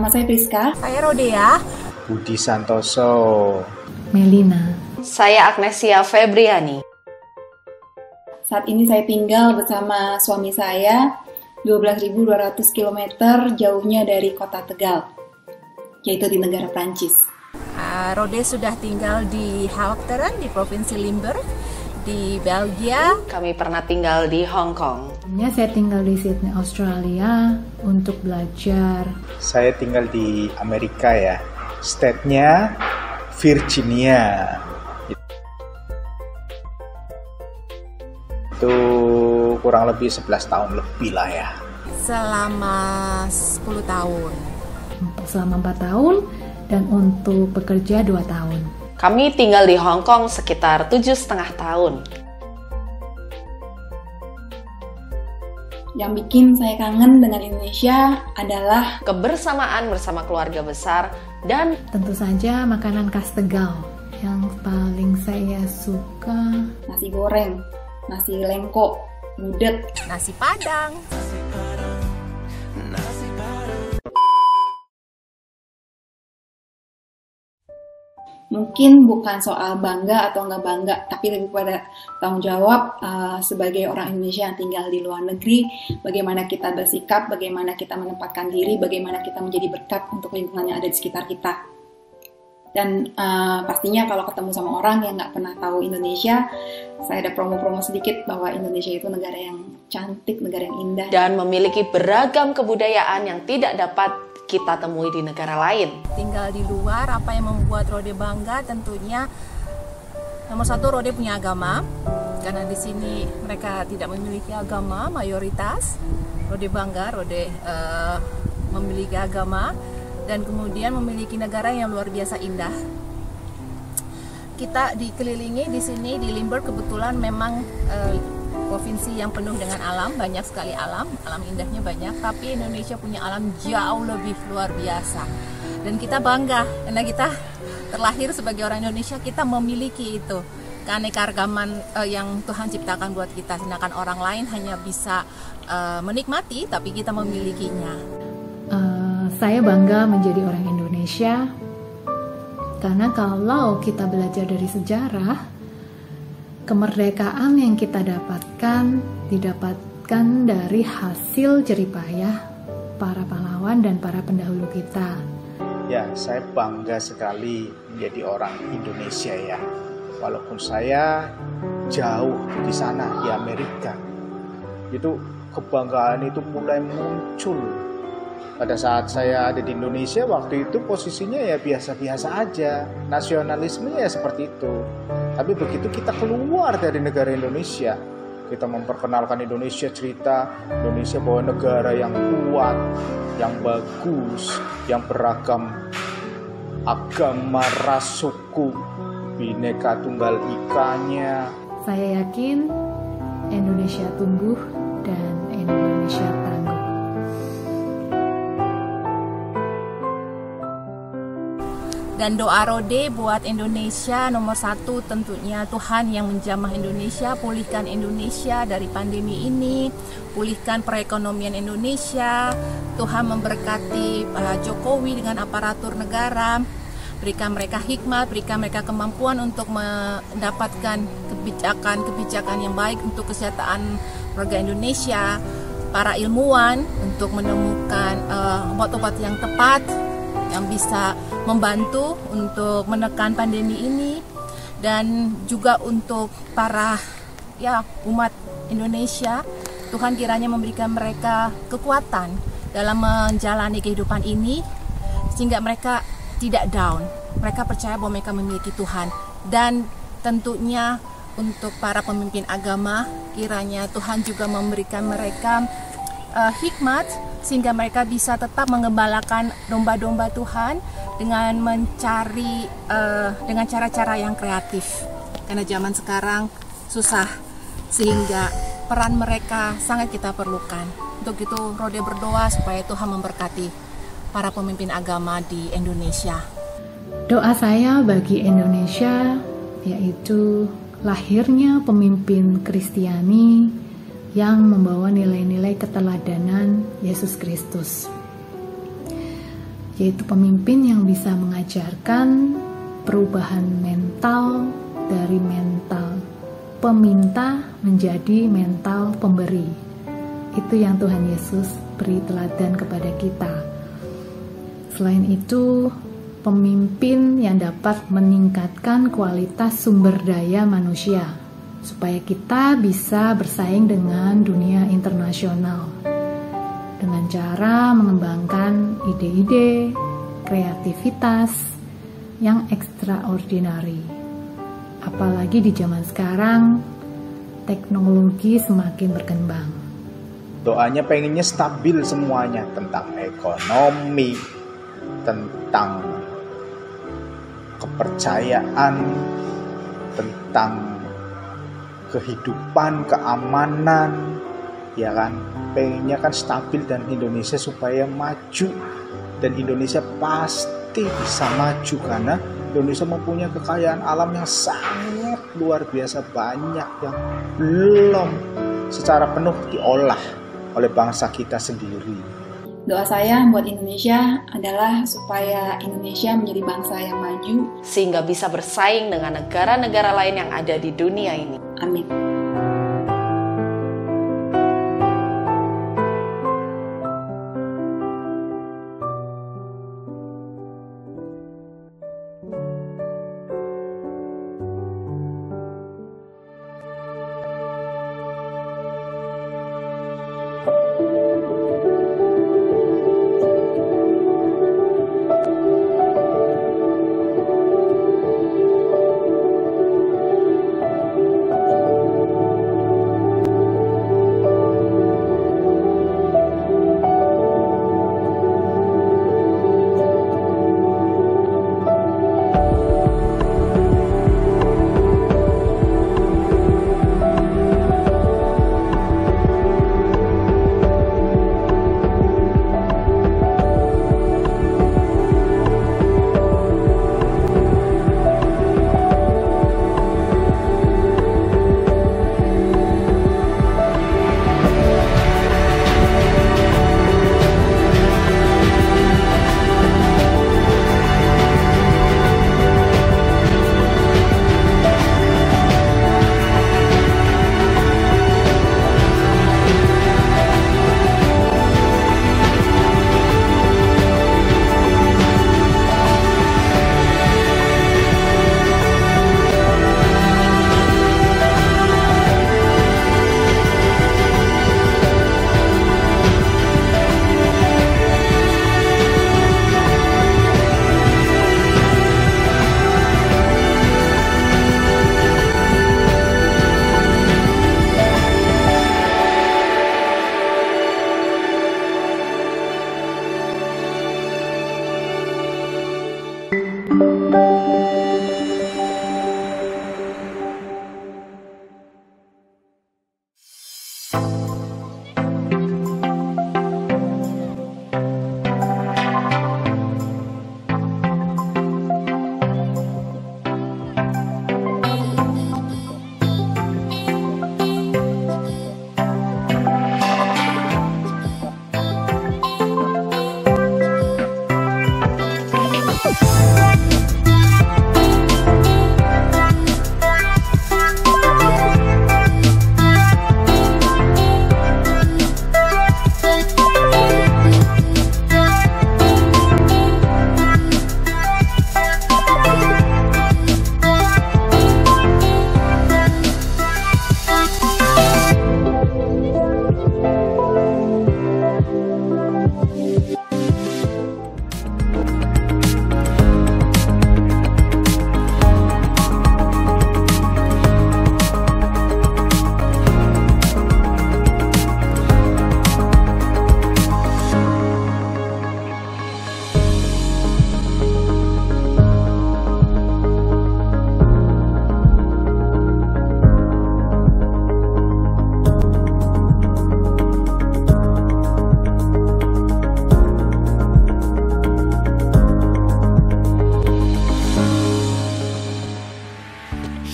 Nama saya Priska. Saya Rodea. Budi Santoso. Melina. Saya Agnesia Febriani. Saat ini saya tinggal bersama suami saya 12.200 km jauhnya dari kota Tegal, yaitu di negara Prancis. Rode sudah tinggal di Hawakteren di Provinsi Limburg, di Belgia. Kami pernah tinggal di Hong Kong. Saya tinggal di Sydney, Australia untuk belajar. Saya tinggal di Amerika ya, state-nya Virginia. Itu kurang lebih 11 tahun lebih lah ya. Selama 10 tahun. Selama 4 tahun dan untuk bekerja 2 tahun. Kami tinggal di Hong Kong sekitar 7,5 tahun. Yang bikin saya kangen dengan Indonesia adalah kebersamaan bersama keluarga besar dan tentu saja makanan khas Tegal. Yang paling saya suka nasi goreng, nasi lengko, gudeg, nasi padang. Mungkin bukan soal bangga atau nggak bangga, tapi lebih pada tanggung jawab sebagai orang Indonesia yang tinggal di luar negeri, bagaimana kita bersikap, bagaimana kita menempatkan diri, bagaimana kita menjadi berkat untuk lingkungan yang ada di sekitar kita. Dan pastinya kalau ketemu sama orang yang nggak pernah tahu Indonesia, saya ada promo-promo sedikit bahwa Indonesia itu negara yang cantik, negara yang indah. Dan memiliki beragam kebudayaan yang tidak dapat kita temui di negara lain. Tinggal di luar, apa yang membuat Rode bangga tentunya nomor satu, Rode punya agama, karena di sini mereka tidak memiliki agama mayoritas. Rode bangga, Rode memiliki agama dan kemudian memiliki negara yang luar biasa indah. Kita dikelilingi di sini di Limburg, kebetulan memang provinsi yang penuh dengan alam, banyak sekali alam indahnya banyak, tapi Indonesia punya alam jauh lebih luar biasa. Dan kita bangga, karena kita terlahir sebagai orang Indonesia, kita memiliki itu, keanekaragaman yang Tuhan ciptakan buat kita, sedangkan orang lain hanya bisa menikmati, tapi kita memilikinya. Saya bangga menjadi orang Indonesia, karena kalau kita belajar dari sejarah, kemerdekaan yang kita dapatkan didapatkan dari hasil jeripayah para pahlawan dan para pendahulu kita. Ya, saya bangga sekali menjadi orang Indonesia ya. Walaupun saya jauh di sana di Amerika, itu kebanggaan itu mulai muncul. Pada saat saya ada di Indonesia, waktu itu posisinya ya biasa-biasa aja. Nasionalismenya ya seperti itu. Tapi begitu kita keluar dari negara Indonesia, kita memperkenalkan Indonesia, cerita Indonesia bahwa negara yang kuat, yang bagus, yang beragam agama, ras, suku, Bhinneka Tunggal Ikanya. Saya yakin Indonesia tumbuh dan Indonesia tangguh. Dan doa Rode buat Indonesia nomor satu tentunya Tuhan yang menjamah Indonesia, pulihkan Indonesia dari pandemi ini, pulihkan perekonomian Indonesia, Tuhan memberkati Jokowi dengan aparatur negara, berikan mereka hikmat, berikan mereka kemampuan untuk mendapatkan kebijakan yang baik untuk kesejahteraan warga Indonesia, para ilmuwan untuk menemukan obat-obat yang tepat, yang bisa membantu untuk menekan pandemi ini, dan juga untuk para umat Indonesia, Tuhan kiranya memberikan mereka kekuatan dalam menjalani kehidupan ini sehingga mereka tidak down, mereka percaya bahwa mereka memiliki Tuhan. Dan tentunya untuk para pemimpin agama, kiranya Tuhan juga memberikan mereka hikmat sehingga mereka bisa tetap mengembalakan domba-domba Tuhan dengan mencari dengan cara-cara yang kreatif, karena zaman sekarang susah, sehingga peran mereka sangat kita perlukan. Untuk itu Rode berdoa supaya Tuhan memberkati para pemimpin agama di Indonesia. Doa saya bagi Indonesia yaitu lahirnya pemimpin Kristiani yang membawa nilai-nilai keteladanan Yesus Kristus. yaitu pemimpin yang bisa mengajarkan perubahan mental dari mental peminta menjadi mental pemberi. Itu yang Tuhan Yesus beri teladan kepada kita. Selain itu, pemimpin yang dapat meningkatkan kualitas sumber daya manusia supaya kita bisa bersaing dengan dunia internasional dengan cara mengembangkan ide-ide, kreativitas yang ekstraordinari. Apalagi di zaman sekarang, teknologi semakin berkembang. Doanya pengennya stabil semuanya, tentang ekonomi, tentang kepercayaan, tentang kehidupan, keamanan, ya kan? Pengennya kan stabil dan Indonesia supaya maju, dan Indonesia pasti bisa maju karena Indonesia mempunyai kekayaan alam yang sangat luar biasa banyak yang belum secara penuh diolah oleh bangsa kita sendiri. Doa saya buat Indonesia adalah supaya Indonesia menjadi bangsa yang maju sehingga bisa bersaing dengan negara-negara lain yang ada di dunia ini. Amin.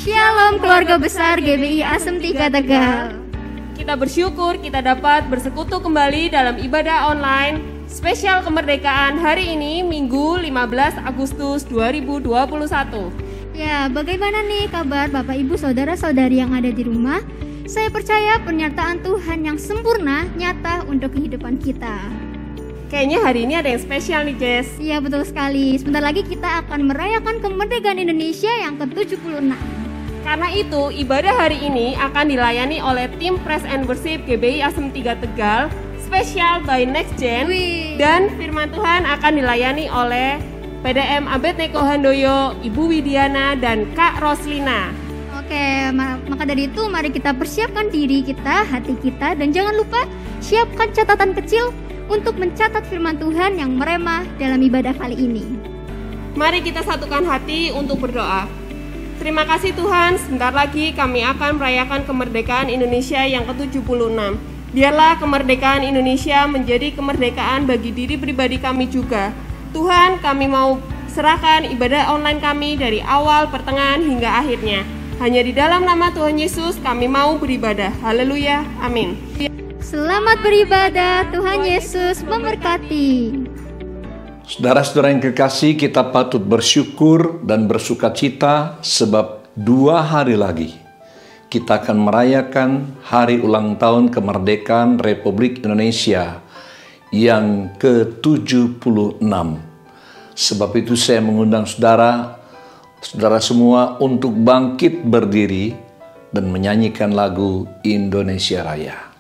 Shalom keluarga besar GBI Asem 3 Tegal. Kita bersyukur kita dapat bersekutu kembali dalam ibadah online Spesial kemerdekaan hari ini Minggu 15 Agustus 2021. Ya, bagaimana nih kabar Bapak Ibu Saudara-saudari yang ada di rumah? Saya percaya pernyataan Tuhan yang sempurna nyata untuk kehidupan kita. Kayaknya hari ini ada yang spesial nih, Jess. Iya, betul sekali. Sebentar lagi kita akan merayakan kemerdekaan Indonesia yang ke-76. Karena itu, ibadah hari ini akan dilayani oleh tim Praise and Worship GBI Asem 3 Tegal, spesial by Next Gen. Dan firman Tuhan akan dilayani oleh PDM Abednego Handoyo, Ibu Widiana, dan Kak Roslina. Oke, maka dari itu mari kita persiapkan diri kita, hati kita, dan jangan lupa siapkan catatan kecil untuk mencatat firman Tuhan yang merema dalam ibadah kali ini. Mari kita satukan hati untuk berdoa. Terima kasih Tuhan, sebentar lagi kami akan merayakan kemerdekaan Indonesia yang ke-76. Biarlah kemerdekaan Indonesia menjadi kemerdekaan bagi diri pribadi kami juga. Tuhan, kami mau serahkan ibadah online kami dari awal, pertengahan, hingga akhirnya. Hanya di dalam nama Tuhan Yesus kami mau beribadah. Haleluya, amin. Selamat beribadah, Tuhan Yesus memberkati. Saudara-saudara yang kekasih, kita patut bersyukur dan bersukacita sebab 2 hari lagi kita akan merayakan hari ulang tahun kemerdekaan Republik Indonesia yang ke-76. Sebab itu saya mengundang saudara semua untuk bangkit berdiri dan menyanyikan lagu Indonesia Raya.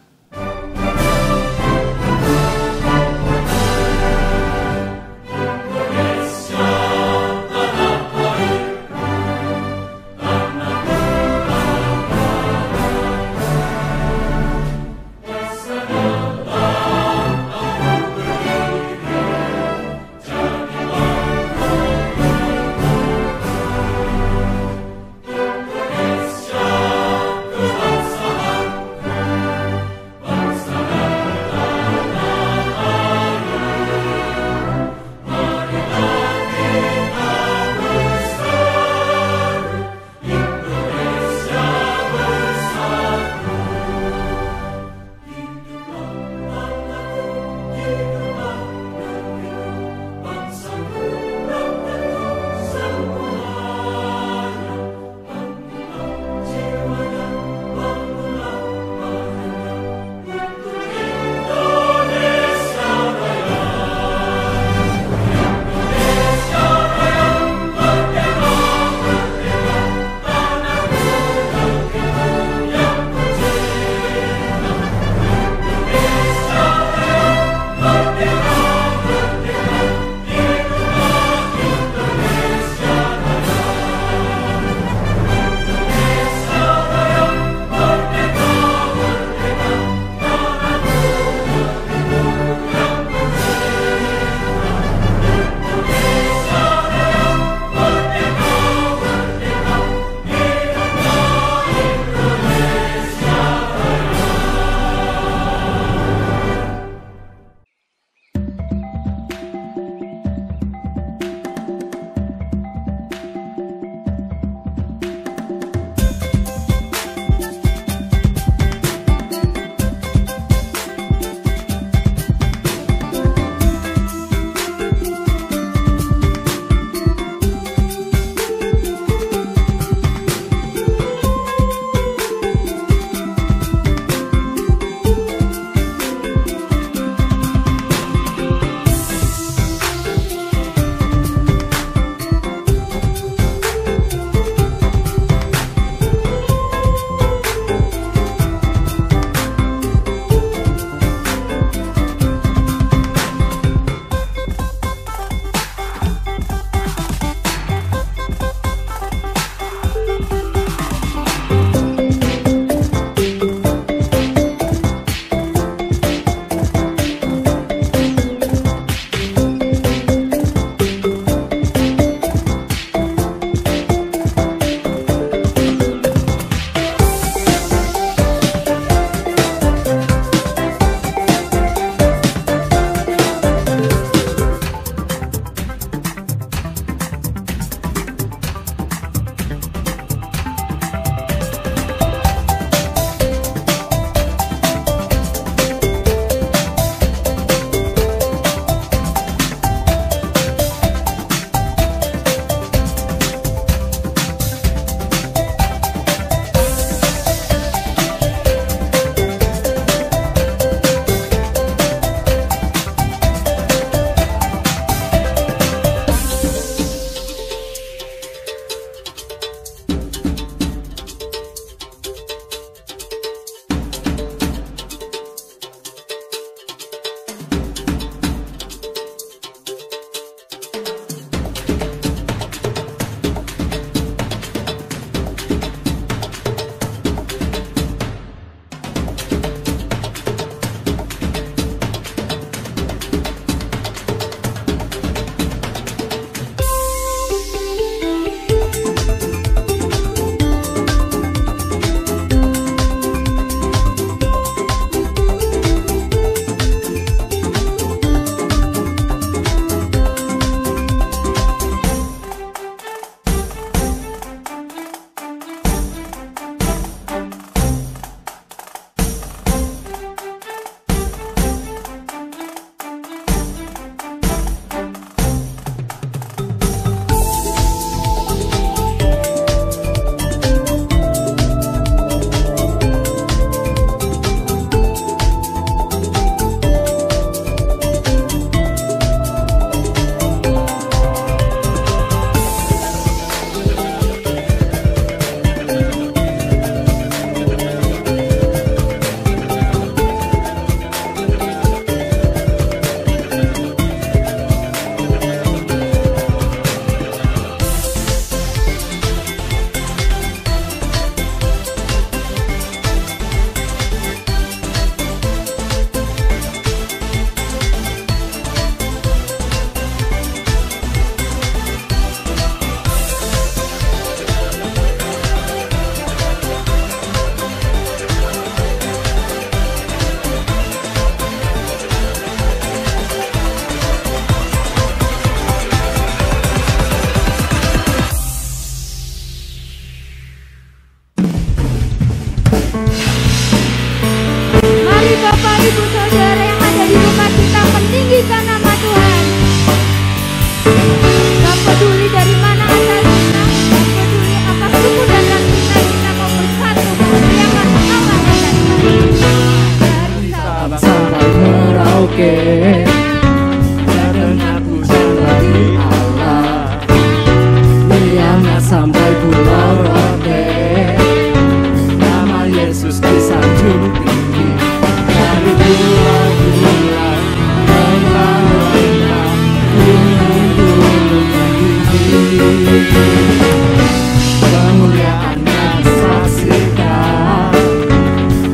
kemuliaannya disaksikan,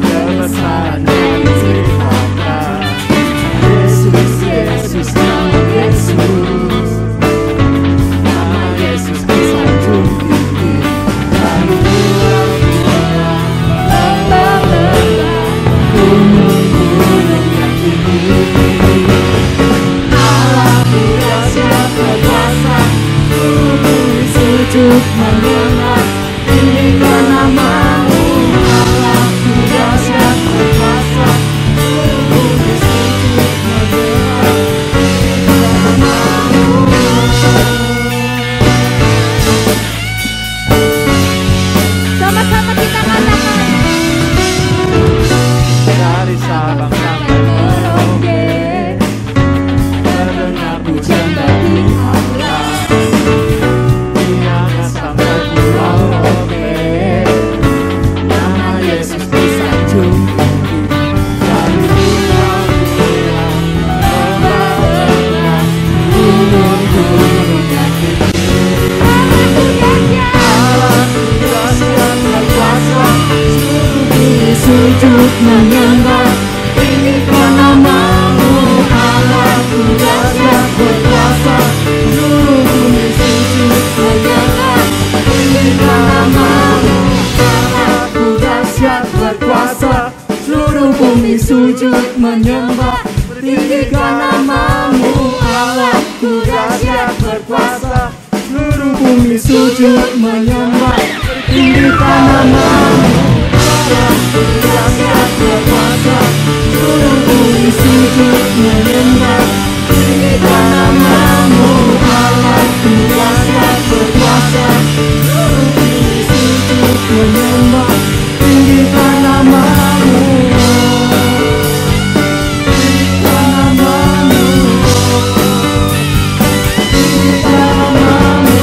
kebesarannya diceritakan. Yesus, Yesus, nama Yesus, nama Yesus disanjung tinggi. Lalu gunung-gunung yang tinggi, Allah kuasa berkuasa, bumi sujud menyembah, tinggikan namamu. Allah kuasa berkuasa, bumi sujud menyembah, tinggikan namamu. Sama-sama kita katakan. Dari Sabang sampai Merauke, terdengar pujian dari Allah. Diana sampai Pulau Rote, nama Yesus disanjung tinggi. Dari pulau-pulau, lembah-lembah, gunung-gunung yang tinggi. Allah dahsyat berkuasa, seluruh bumi sujud menyembah, tinggikan namamu. Allah dahsyat berkuasa, seluruh bumi sujud menyembah, tinggikan namamu. Allah dahsyat berkuasa, seluruh bumi sujud menyembah, tinggikan namamu. Allah dahsyat berkuasa, seluruh bumi sujud menyembah, tinggikan namamu. Allah dahsyat berkuasa, seluruh bumi sujud menyembah, tinggikan namamu. Allah dahsyat berkuasa, seluruh bumi sujud menyembah, tinggikan namamu. Tinggikan namamu. Tinggikan namamu.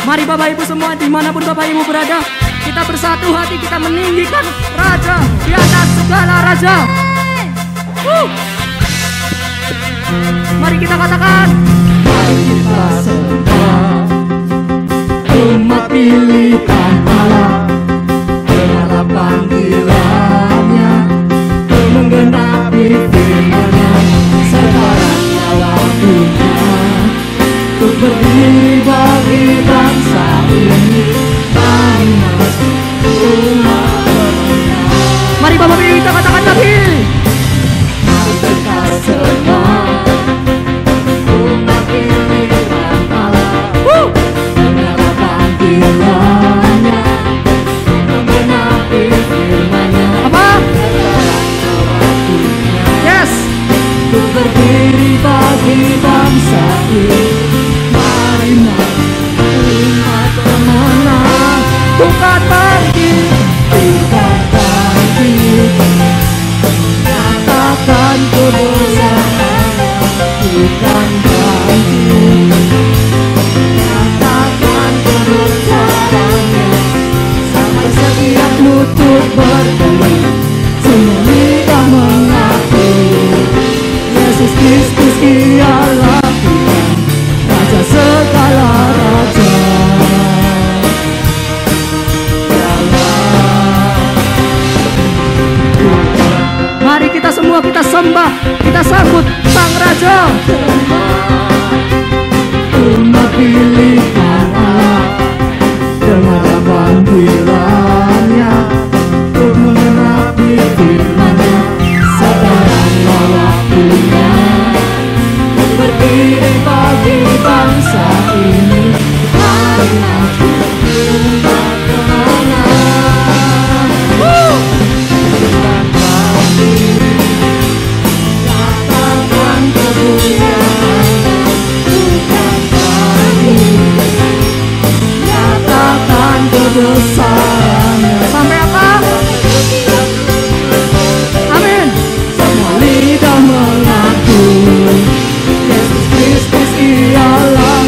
Mari Bapak Ibu semua, dimanapun Bapak Ibu berada, kita bersatu hati, kita meninggikan Raja di atas segala Raja. Mari kita katakan, mari kita sembah umat pilihan Allah, dengarlah panggilannya, untuk menggenapi firman-Nya. Sekarangnya waktunya untuk berdiri bagi bangsa ini. Mari masuk umat bermenang. Mari Bapak Ibu kita katakan lagi. Mari kita sembah umat pilihan Allah, dengarlah panggilannya, menggenapi firman-Nya. Apa? Yes. Untuk berdiri bagi bangsa ini. Mari umat bermenang, bukan bangkit, bukan bangkit, nyatakan kebesaran, bukan bangkit, nyatakan kebesarannya, sampai setiap lutut berdiri, semua lidah mengakui Yesus Kristus ialah Tuhan, Raja segala raja. Mari kita semua kita sembah, kita sambut Sang Raja. Umat pilihan Allah, dengarlah panggilannya, untuk menggenapi firman-Nya. Sekaranglah waktunya berdiri bagi bangsa ini. Mari maju umat bermenang, bukan bangkit, nyatakan kemuliaan, bukan bangkit, nyatakan kebesarannya. Sampai apa? Amin. Semua lidah mengaku Yesus Kristus ialah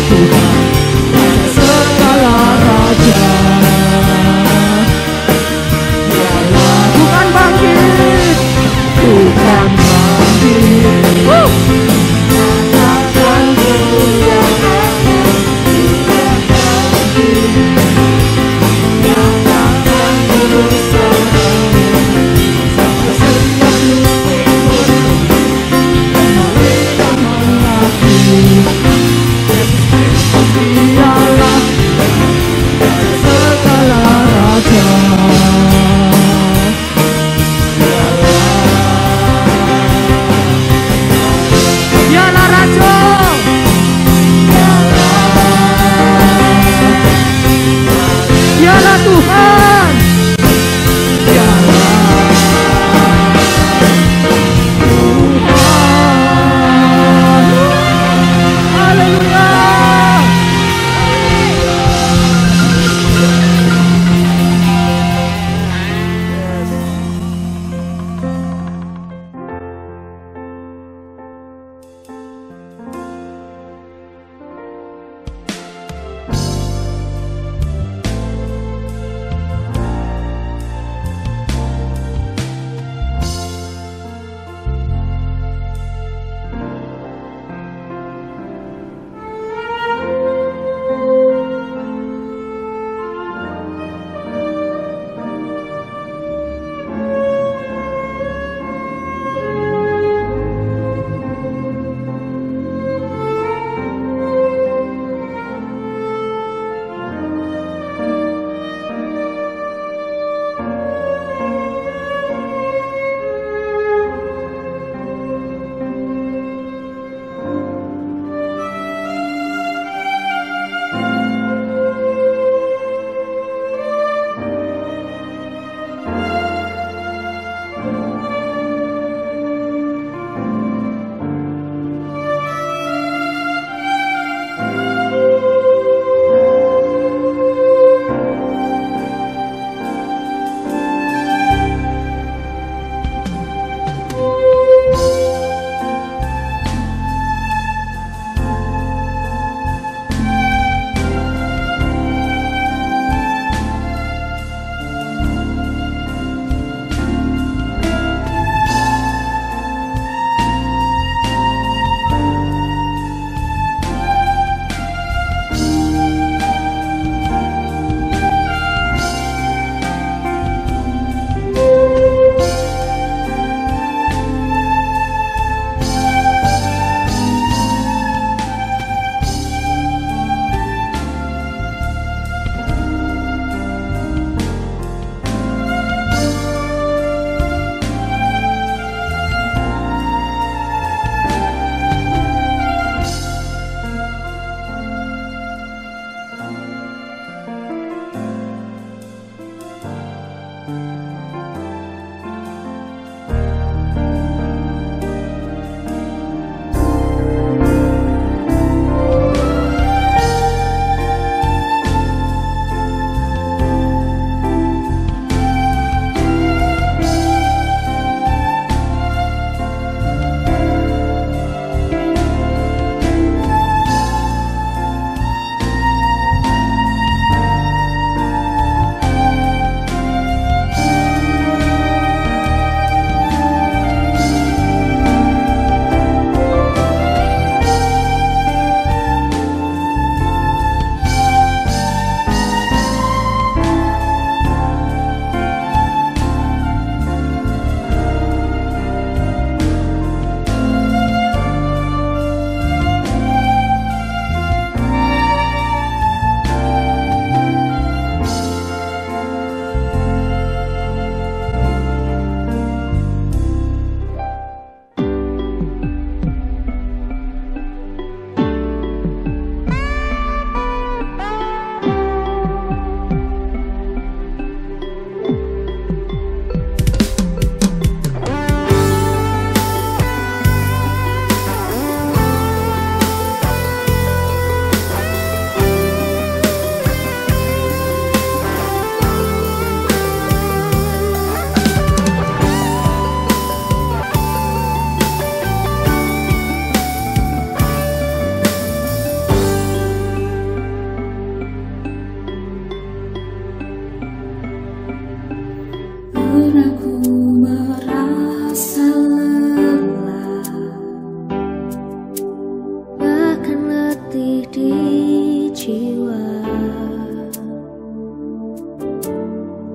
jiwa.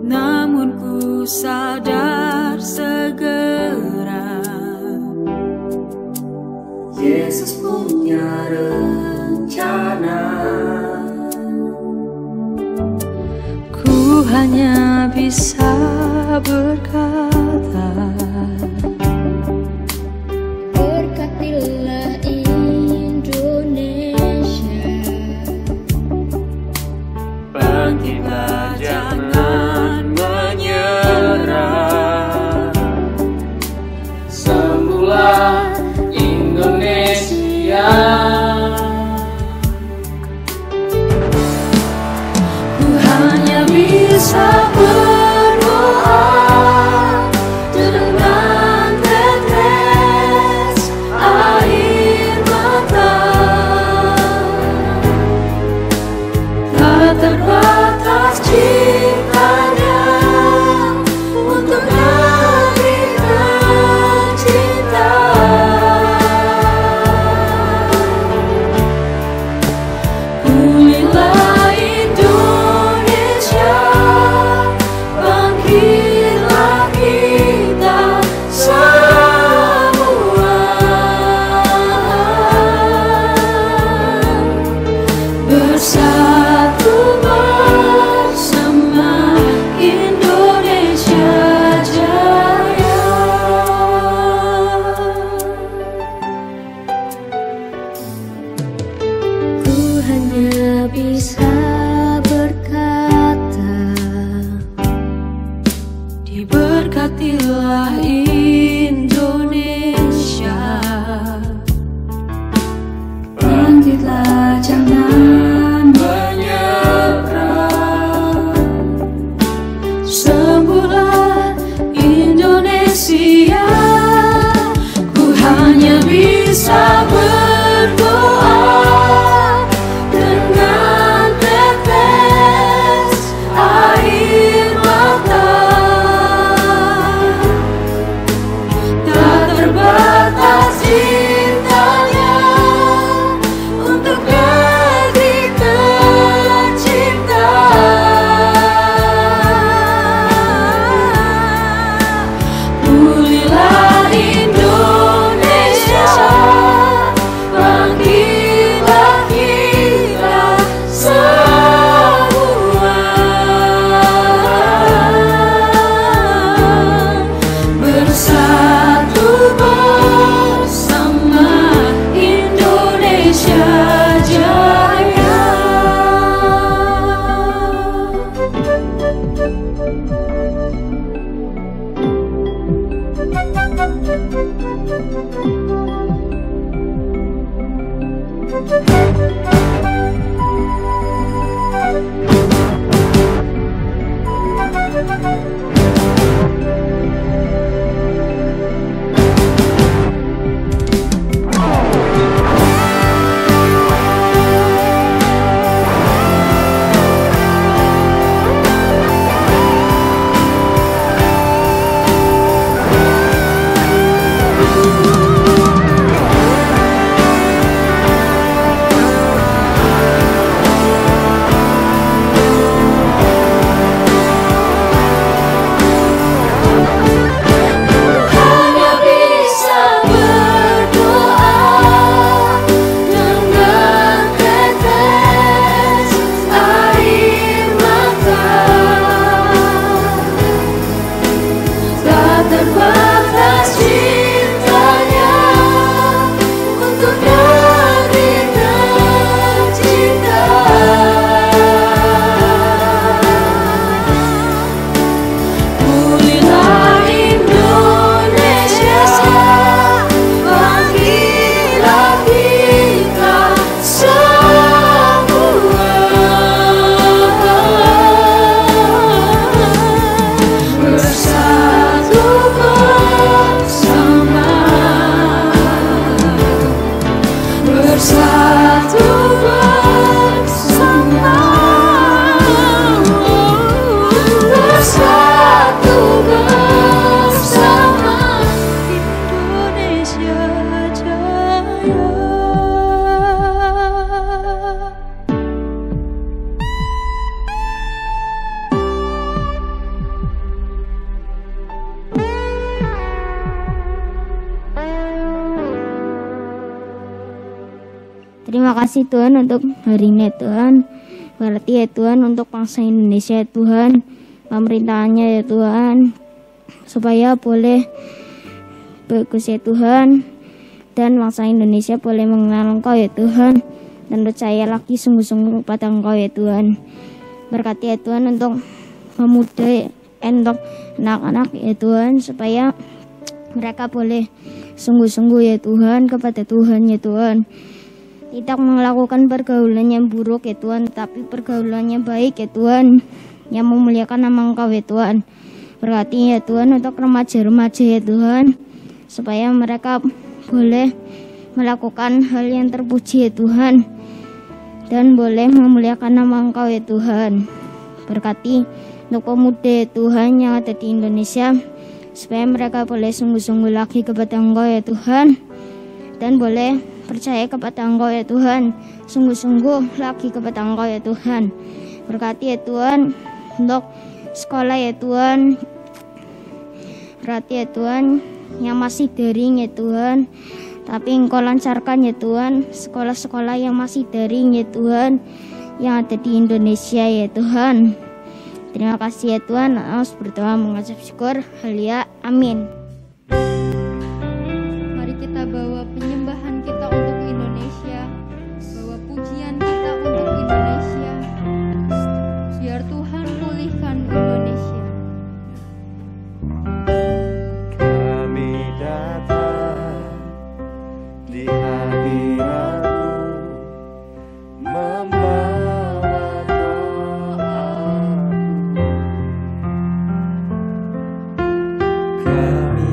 Namun ku sadar segera Yesus punya rencana. Ku hanya bisa berkata, berkatilah Indonesia. Bangkitlah, jangan menyerah. Sembuhlah Indonesia. Ku hanya bisa berdoa dengan tetes air mata. Tak terbatas cintanya untuk negeri tercinta. Pulihlah Indonesia, bangkitlah kita semua. Bersatu bersama kasih Tuhan untuk hari ini Tuhan. Berarti ya Tuhan untuk bangsa Indonesia ya Tuhan, pemerintahannya ya Tuhan, supaya boleh bagus ya Tuhan, dan bangsa Indonesia boleh mengenal Engkau ya Tuhan, dan percaya lagi sungguh-sungguh pada Engkau ya Tuhan. Berkati ya Tuhan untuk pemuda, untuk anak-anak ya Tuhan, supaya mereka boleh sungguh-sungguh ya Tuhan kepada Tuhan ya Tuhan. Tidak melakukan pergaulan yang buruk ya Tuhan, tapi pergaulannya baik ya Tuhan, yang memuliakan nama Engkau ya Tuhan. Berkati ya Tuhan untuk remaja-remaja ya Tuhan, supaya mereka boleh melakukan hal yang terpuji ya Tuhan, dan boleh memuliakan nama Engkau ya Tuhan. Berkati untuk pemuda ya Tuhan yang ada di Indonesia, supaya mereka boleh sungguh-sungguh lagi kepada Engkau ya Tuhan, dan boleh percaya kepada Engkau ya Tuhan, sungguh-sungguh lagi kepada Engkau ya Tuhan. Berkati ya Tuhan untuk sekolah ya Tuhan, berarti ya Tuhan yang masih daring ya Tuhan, tapi Engkau lancarkan ya Tuhan sekolah-sekolah yang masih daring ya Tuhan, yang ada di Indonesia ya Tuhan. Terima kasih ya Tuhan. Aku berdoa mengucap syukur. Haleluya. Amin. Mari kita bawa penyembahan kita untuk Indonesia, bawa pujian kita untuk Indonesia, biar Tuhan pulihkan Indonesia. Kami datang di hadirat-Mu, membawa doa. Kami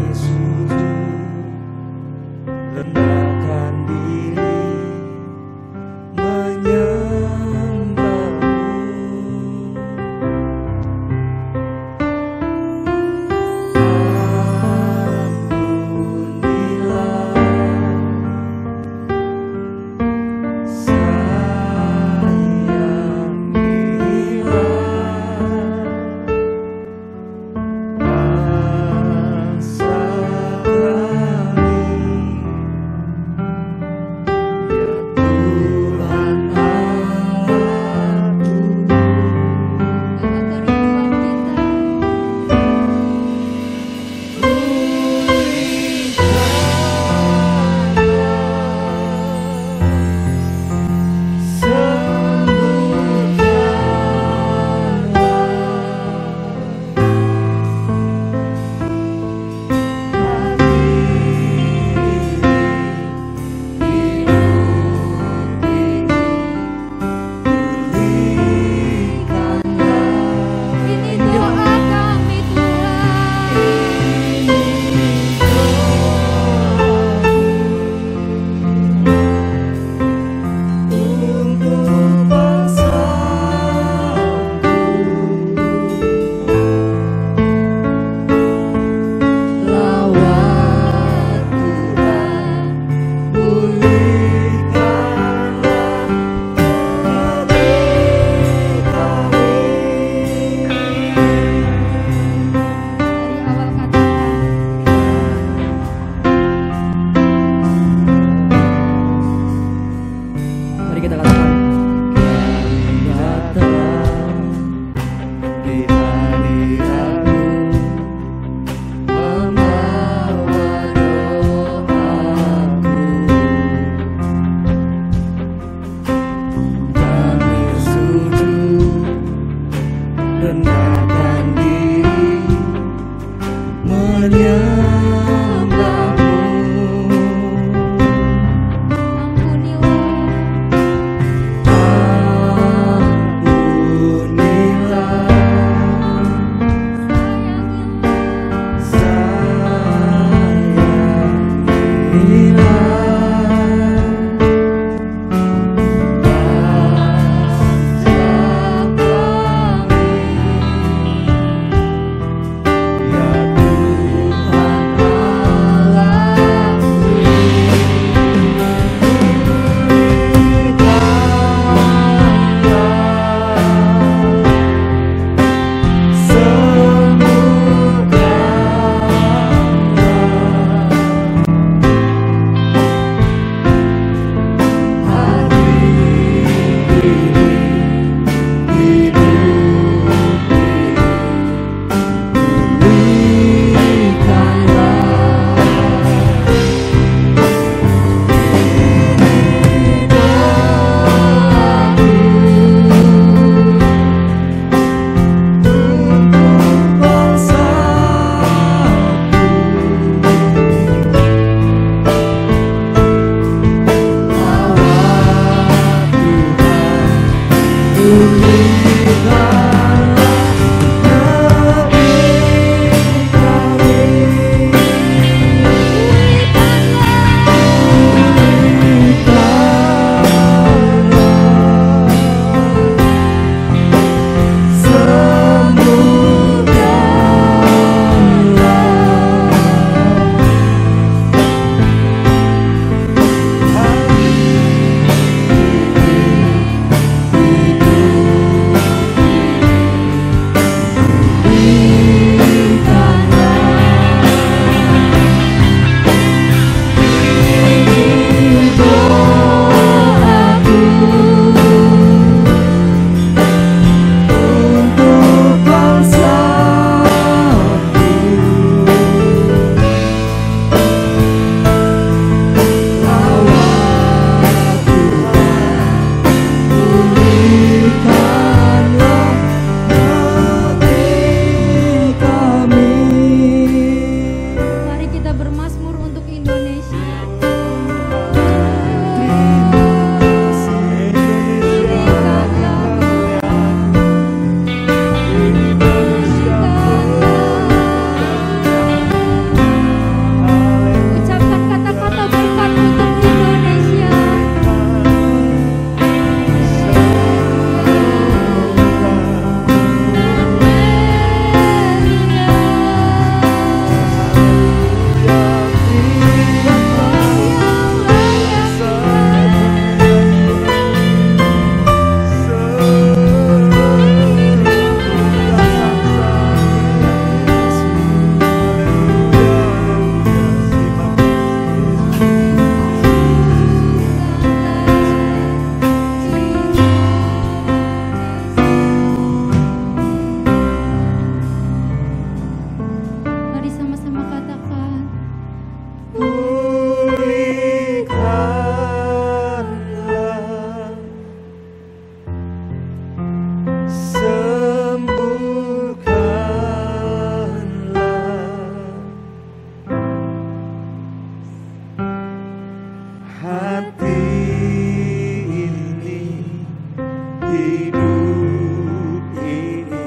hidup ini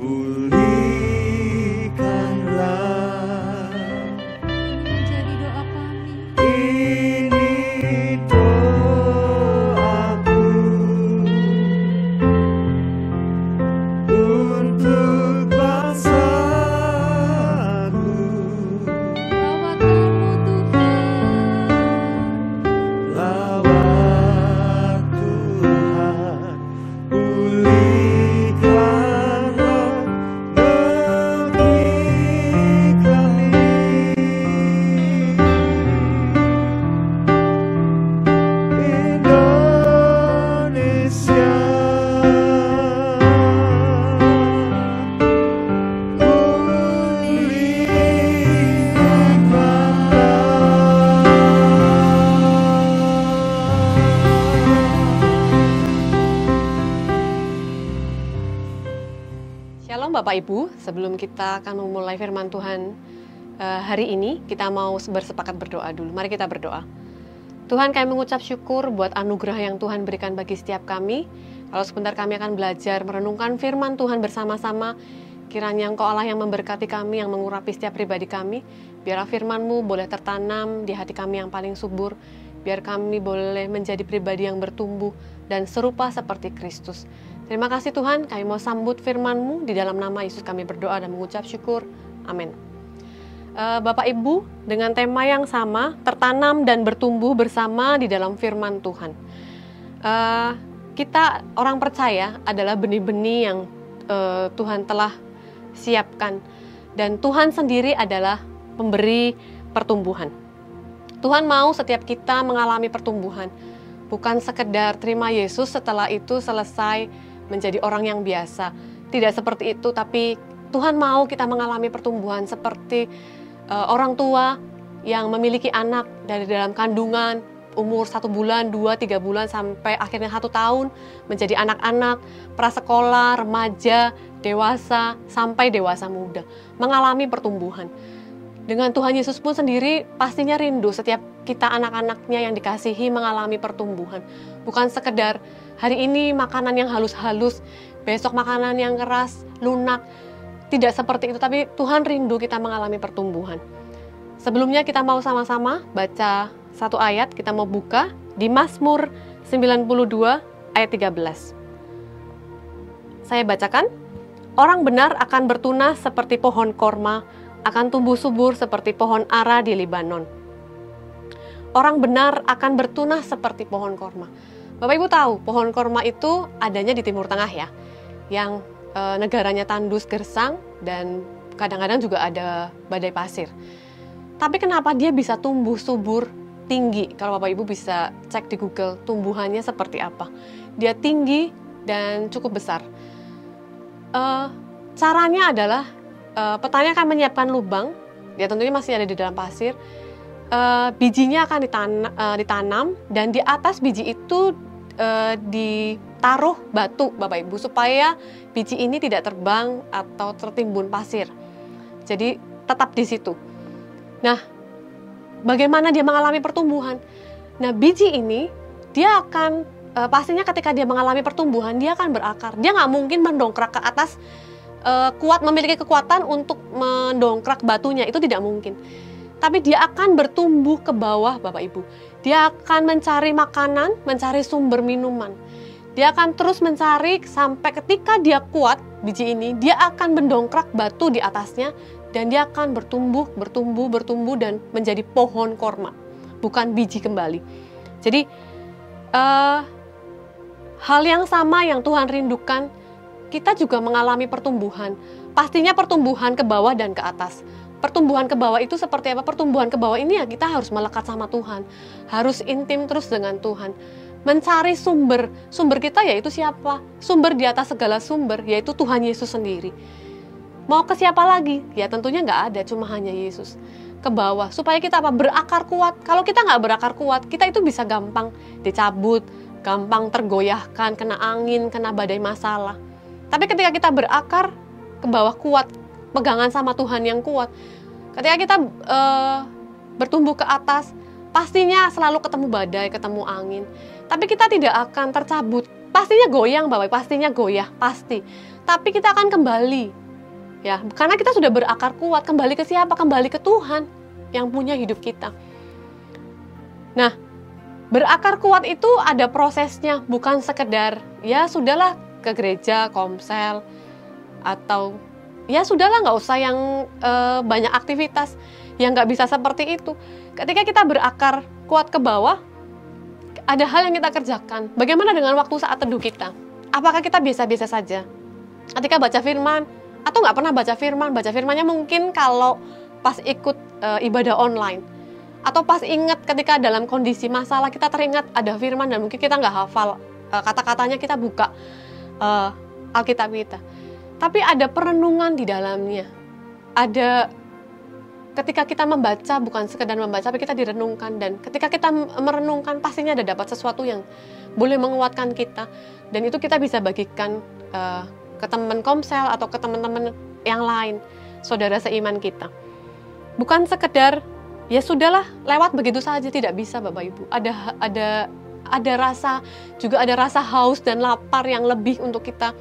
pulihkanlah. Menjadi doa kami. Ini doaku untuk bangsaku. Lawat kamu Tuhan. Lawat Tuhan, pulihkanlah negeri kami. Indonesia, Shalom Bapak Ibu, sebelum kita akan memulai firman Tuhan hari ini, kita mau bersepakat berdoa dulu. Mari kita berdoa. Tuhan, kami mengucap syukur buat anugerah yang Tuhan berikan bagi setiap kami. Kalau sebentar kami akan belajar merenungkan firman Tuhan bersama-sama, kiranya Engkau Allah yang memberkati kami, yang mengurapi setiap pribadi kami. Biarlah firman-Mu boleh tertanam di hati kami yang paling subur. Biar kami boleh menjadi pribadi yang bertumbuh dan serupa seperti Kristus. Terima kasih Tuhan, kami mau sambut firman-Mu. Di dalam nama Yesus kami berdoa dan mengucap syukur. Amin. Bapak Ibu, dengan tema yang sama, tertanam dan bertumbuh bersama di dalam firman Tuhan. Kita orang percaya adalah benih-benih yang Tuhan telah siapkan. Dan Tuhan sendiri adalah pemberi pertumbuhan. Tuhan mau setiap kita mengalami pertumbuhan. Bukan sekedar terima Yesus setelah itu selesai menjadi orang yang biasa. Tidak seperti itu, tapi Tuhan mau kita mengalami pertumbuhan seperti orang tua yang memiliki anak dari dalam kandungan, umur 1 bulan, 2, 3 bulan, sampai akhirnya 1 tahun, menjadi anak-anak, prasekolah, remaja, dewasa, sampai dewasa muda, mengalami pertumbuhan. Dengan Tuhan Yesus pun sendiri pastinya rindu setiap kita anak-anaknya yang dikasihi mengalami pertumbuhan. Bukan sekedar hari ini makanan yang halus-halus, besok makanan yang keras, lunak. Tidak seperti itu, tapi Tuhan rindu kita mengalami pertumbuhan. Sebelumnya kita mau sama-sama baca satu ayat, kita mau buka di Mazmur 92 ayat 13. Saya bacakan. Orang benar akan bertunas seperti pohon korma, akan tumbuh subur seperti pohon ara di Libanon. Orang benar akan bertunas seperti pohon korma. Bapak Ibu tahu, pohon korma itu adanya di Timur Tengah ya, yang negaranya tandus gersang dan kadang-kadang juga ada badai pasir. Tapi kenapa dia bisa tumbuh subur, tinggi? Kalau Bapak Ibu bisa cek di Google, tumbuhannya seperti apa. Dia tinggi dan cukup besar. Caranya adalah petani akan menyiapkan lubang, ya tentunya masih ada di dalam pasir. Bijinya akan ditanam dan di atas biji itu ditaruh batu Bapak Ibu supaya biji ini tidak terbang atau tertimbun pasir. Jadi tetap di situ. Nah, bagaimana dia mengalami pertumbuhan? Nah, biji ini dia akan pastinya ketika dia mengalami pertumbuhan dia akan berakar. Dia nggak mungkin mendongkrak ke atas, kuat memiliki kekuatan untuk mendongkrak batunya, itu tidak mungkin. Tapi dia akan bertumbuh ke bawah Bapak Ibu. Dia akan mencari makanan, mencari sumber minuman. Dia akan terus mencari sampai ketika dia kuat, biji ini, dia akan mendongkrak batu di atasnya dan dia akan bertumbuh dan menjadi pohon korma, bukan biji kembali. Jadi hal yang sama yang Tuhan rindukan, kita juga mengalami pertumbuhan. Pastinya pertumbuhan ke bawah dan ke atas. Pertumbuhan ke bawah itu seperti apa? Pertumbuhan ke bawah ini ya kita harus melekat sama Tuhan. Harus intim terus dengan Tuhan. Mencari sumber. Sumber kita yaitu siapa? Sumber di atas segala sumber, yaitu Tuhan Yesus sendiri. Mau ke siapa lagi? Ya tentunya nggak ada, cuma hanya Yesus. Ke bawah, supaya kita apa? Berakar kuat. Kalau kita nggak berakar kuat, kita itu bisa gampang dicabut, gampang tergoyahkan, kena angin, kena badai masalah. Tapi ketika kita berakar ke bawah kuat, pegangan sama Tuhan yang kuat, ketika kita bertumbuh ke atas, pastinya selalu ketemu badai, ketemu angin. Tapi kita tidak akan tercabut. pastinya goyang Bapak, pastinya goyah, pasti. Tapi kita akan kembali, ya, karena kita sudah berakar kuat. Kembali ke siapa? Kembali ke Tuhan yang punya hidup kita. Nah, berakar kuat itu ada prosesnya, bukan sekedar ya sudahlah ke gereja, komsel, atau ya sudahlah nggak usah yang banyak aktivitas. Yang nggak bisa seperti itu. Ketika kita berakar kuat ke bawah, ada hal yang kita kerjakan. Bagaimana dengan waktu saat teduh kita? Apakah kita biasa-biasa saja? Ketika baca firman, atau nggak pernah baca firman? Baca firmannya mungkin kalau pas ikut ibadah online. Atau pas ingat ketika dalam kondisi masalah, kita teringat ada firman dan mungkin kita nggak hafal kata-katanya, kita buka Alkitab kita. Tapi ada perenungan di dalamnya. Ada ketika kita membaca, bukan sekedar membaca, tapi kita direnungkan. Dan ketika kita merenungkan, pastinya ada dapat sesuatu yang boleh menguatkan kita. Dan itu kita bisa bagikan ke teman komsel atau ke teman-teman yang lain, saudara seiman kita. Bukan sekedar, ya sudahlah, lewat begitu saja, tidak bisa Bapak Ibu. Ada rasa, juga ada rasa haus dan lapar yang lebih untuk kita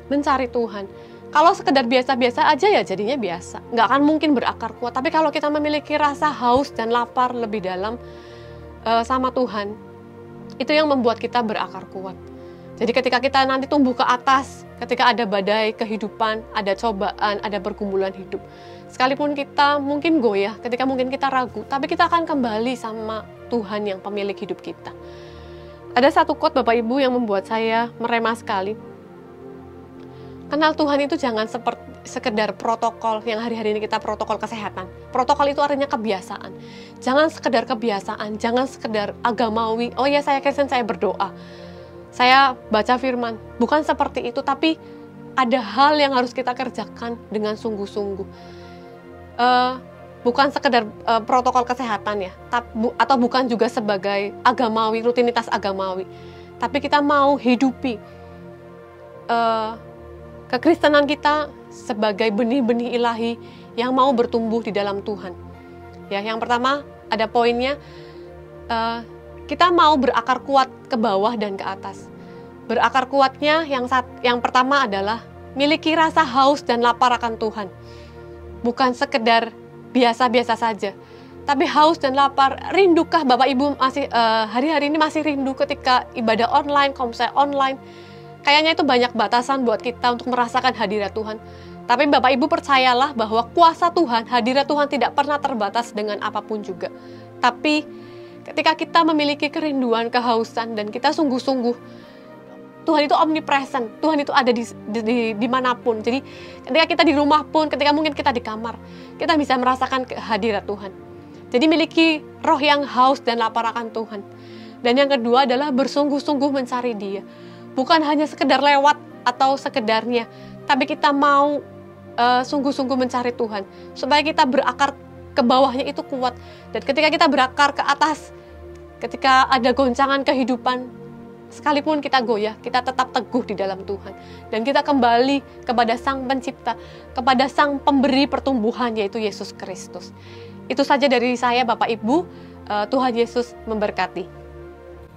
mencari Tuhan. Kalau sekedar biasa-biasa aja ya jadinya biasa, nggak akan mungkin berakar kuat. Tapi kalau kita memiliki rasa haus dan lapar lebih dalam sama Tuhan, itu yang membuat kita berakar kuat. Jadi ketika kita nanti tumbuh ke atas, ketika ada badai kehidupan, ada cobaan, ada pergumulan hidup, sekalipun kita mungkin goyah, ketika mungkin kita ragu, tapi kita akan kembali sama Tuhan yang pemilik hidup kita. Ada satu quote Bapak Ibu yang membuat saya meremah sekali. Kenal Tuhan itu jangan sekedar protokol yang hari-hari ini kita protokol kesehatan. Protokol itu artinya kebiasaan. Jangan sekedar kebiasaan, jangan sekedar agamawi. Oh ya, saya Kristen, saya berdoa, saya baca firman. Bukan seperti itu, tapi ada hal yang harus kita kerjakan dengan sungguh-sungguh. Bukan sekedar protokol kesehatan ya, atau bukan juga sebagai agamawi, rutinitas agamawi. Tapi kita mau hidupi kekristenan kita sebagai benih-benih ilahi yang mau bertumbuh di dalam Tuhan. Ya, yang pertama ada poinnya, kita mau berakar kuat ke bawah dan ke atas. Berakar kuatnya yang pertama adalah miliki rasa haus dan lapar akan Tuhan. Bukan sekedar biasa-biasa saja, tapi haus dan lapar. Rindukah Bapak Ibu masih hari-hari ini masih rindu ketika ibadah online, komsel online? Kayaknya itu banyak batasan buat kita untuk merasakan hadirat Tuhan. Tapi Bapak Ibu percayalah bahwa kuasa Tuhan, hadirat Tuhan tidak pernah terbatas dengan apapun juga. Tapi ketika kita memiliki kerinduan, kehausan, dan kita sungguh-sungguh, Tuhan itu omnipresent, Tuhan itu ada di manapun. Jadi ketika kita di rumah pun, ketika mungkin kita di kamar, kita bisa merasakan hadirat Tuhan. Jadi miliki roh yang haus dan lapar akan Tuhan. Dan yang kedua adalah bersungguh-sungguh mencari Dia. Bukan hanya sekedar lewat atau sekedarnya, tapi kita mau sungguh-sungguh mencari Tuhan, supaya kita berakar ke bawahnya itu kuat. Dan ketika kita berakar ke atas, ketika ada goncangan kehidupan, sekalipun kita goyah, kita tetap teguh di dalam Tuhan. Dan kita kembali kepada Sang Pencipta, kepada Sang Pemberi pertumbuhan, yaitu Yesus Kristus. Itu saja dari saya Bapak Ibu, Tuhan Yesus memberkati.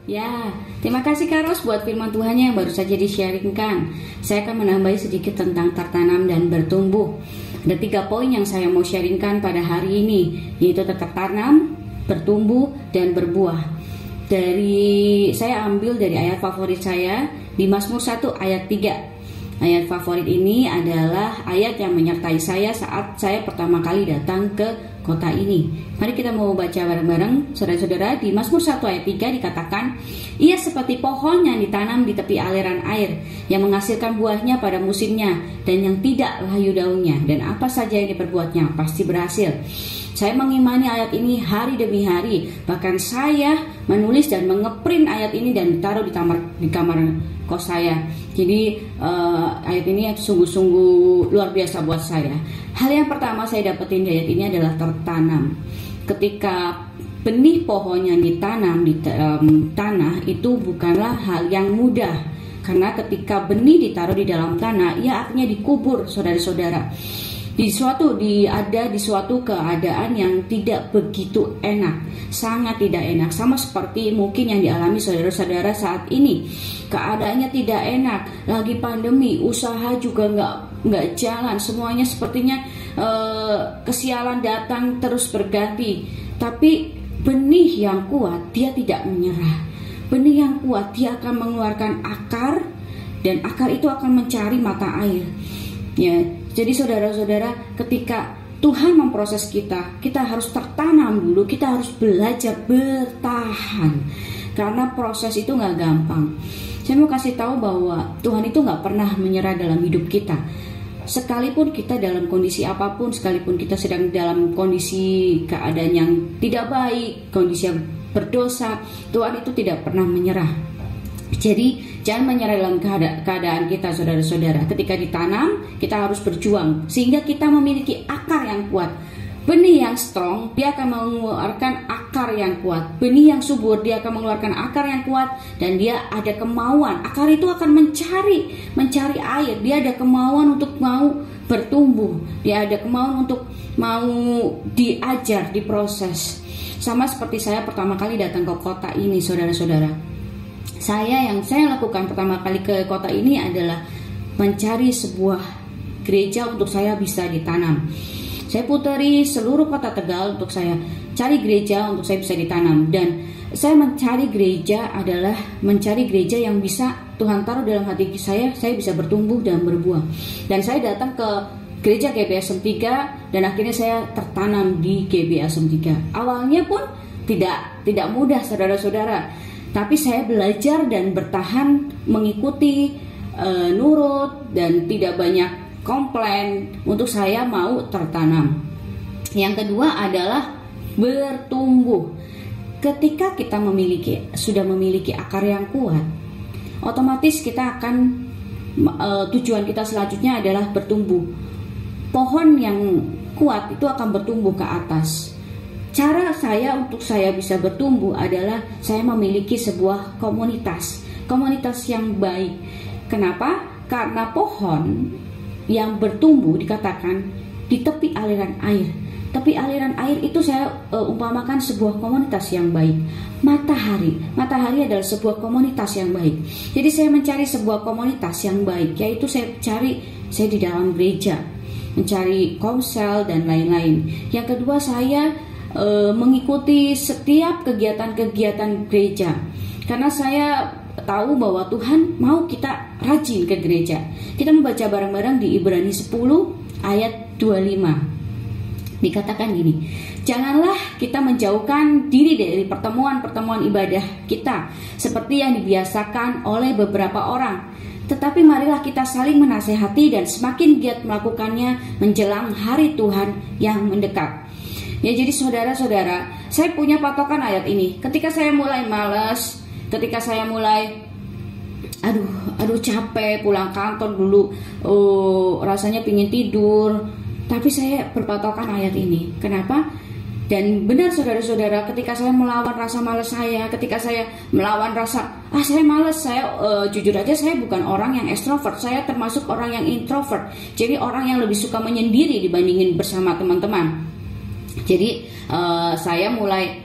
Ya, terima kasih Kak Ros buat firman Tuhannya yang baru saja di-sharingkan. Saya akan menambah sedikit tentang tertanam dan bertumbuh. Ada 3 poin yang saya mau sharingkan pada hari ini, yaitu tertanam, bertumbuh, dan berbuah. Saya ambil dari ayat favorit saya di Mazmur 1 ayat 3. Ayat favorit ini adalah ayat yang menyertai saya saat saya pertama kali datang ke kota ini. Mari kita mau baca bareng-bareng, saudara-saudara. Di Mazmur 1 ayat 3 dikatakan, ia seperti pohon yang ditanam di tepi aliran air, yang menghasilkan buahnya pada musimnya, dan yang tidak layu daunnya, dan apa saja yang diperbuatnya pasti berhasil. Saya mengimani ayat ini hari demi hari. Bahkan saya menulis dan mengeprint ayat ini dan ditaruh di kamar kos saya. Jadi ayat ini sungguh-sungguh luar biasa buat saya. Hal yang pertama saya dapetin di ayat ini adalah tertanam. Ketika benih pohon yang ditanam di tanah itu bukanlah hal yang mudah. Karena ketika benih ditaruh di dalam tanah, ia artinya dikubur, saudara-saudara. ada di suatu keadaan yang tidak begitu enak, sangat tidak enak, sama seperti mungkin yang dialami saudara-saudara saat ini. Keadaannya tidak enak, lagi pandemi, usaha juga nggak jalan, semuanya sepertinya kesialan datang terus berganti. Tapi benih yang kuat dia tidak menyerah. Benih yang kuat dia akan mengeluarkan akar, dan akar itu akan mencari mata air. Ya, jadi saudara-saudara, ketika Tuhan memproses kita harus tertanam dulu, kita harus belajar bertahan, karena proses itu nggak gampang. Saya mau kasih tahu bahwa Tuhan itu nggak pernah menyerah dalam hidup kita. Sekalipun kita dalam kondisi apapun, sekalipun kita sedang dalam kondisi keadaan yang tidak baik, kondisi yang berdosa, Tuhan itu tidak pernah menyerah. Jadi jangan menyerah dalam keadaan kita, saudara-saudara. Ketika ditanam, kita harus berjuang sehingga kita memiliki akar yang kuat. Benih yang strong, dia akan mengeluarkan akar yang kuat. Benih yang subur, dia akan mengeluarkan akar yang kuat, dan dia ada kemauan. Akar itu akan mencari air. Dia ada kemauan untuk mau bertumbuh. Dia ada kemauan untuk mau diajar, diproses. Sama seperti saya pertama kali datang ke kota ini, saudara-saudara. Yang saya lakukan pertama kali ke kota ini adalah mencari sebuah gereja untuk saya bisa ditanam. Saya putari seluruh kota Tegal untuk saya cari gereja untuk saya bisa ditanam. Dan saya mencari gereja adalah mencari gereja yang bisa Tuhan taruh dalam hati saya bisa bertumbuh dan berbuah. Dan saya datang ke gereja GBI Asem 3 dan akhirnya saya tertanam di GBI Asem 3. Awalnya pun tidak mudah, saudara-saudara. Tapi saya belajar dan bertahan mengikuti, nurut, dan tidak banyak komplain untuk saya mau tertanam. Yang kedua adalah bertumbuh. Ketika kita sudah memiliki akar yang kuat, otomatis kita akan tujuan kita selanjutnya adalah bertumbuh. Pohon yang kuat itu akan bertumbuh ke atas. Cara saya untuk saya bisa bertumbuh adalah saya memiliki sebuah komunitas yang baik. Kenapa? Karena pohon yang bertumbuh dikatakan di tepi aliran air. Tepi aliran air itu saya umpamakan sebuah komunitas yang baik. Matahari adalah sebuah komunitas yang baik. Jadi saya mencari sebuah komunitas yang baik, yaitu saya di dalam gereja, mencari komsel dan lain-lain. Yang kedua, saya mengikuti setiap kegiatan-kegiatan gereja, karena saya tahu bahwa Tuhan mau kita rajin ke gereja. Kita membaca bareng-bareng di Ibrani 10 ayat 25. Dikatakan gini, janganlah kita menjauhkan diri dari pertemuan-pertemuan ibadah kita seperti yang dibiasakan oleh beberapa orang, tetapi marilah kita saling menasehati dan semakin giat melakukannya menjelang hari Tuhan yang mendekat. Ya, jadi saudara-saudara, saya punya patokan ayat ini. Ketika saya mulai malas, ketika saya mulai aduh capek pulang kantor dulu, rasanya pingin tidur, tapi saya berpatokan ayat ini. Kenapa? Dan benar saudara-saudara, ketika saya melawan rasa malas saya, ketika saya melawan rasa saya malas, saya jujur aja saya bukan orang yang ekstrovert, saya termasuk orang yang introvert. Jadi orang yang lebih suka menyendiri dibandingin bersama teman-teman. Jadi saya mulai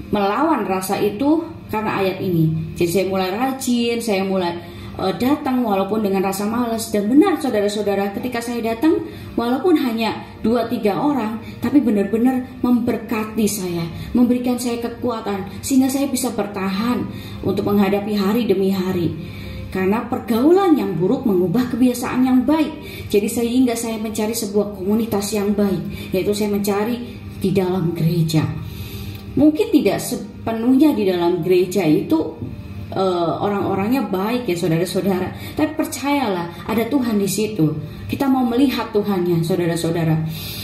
melawan rasa itu karena ayat ini. Jadi saya mulai rajin, saya mulai datang walaupun dengan rasa malas. Dan benar saudara-saudara, ketika saya datang walaupun hanya 2-3 orang, tapi benar-benar memberkati saya, memberikan saya kekuatan sehingga saya bisa bertahan untuk menghadapi hari demi hari. Karena pergaulan yang buruk mengubah kebiasaan yang baik. Jadi sehingga saya mencari sebuah komunitas yang baik, yaitu saya mencari di dalam gereja. Mungkin tidak sepenuhnya di dalam gereja itu orang-orangnya baik ya saudara-saudara, tapi percayalah ada Tuhan di situ. Kita mau melihat Tuhannya, saudara-saudara.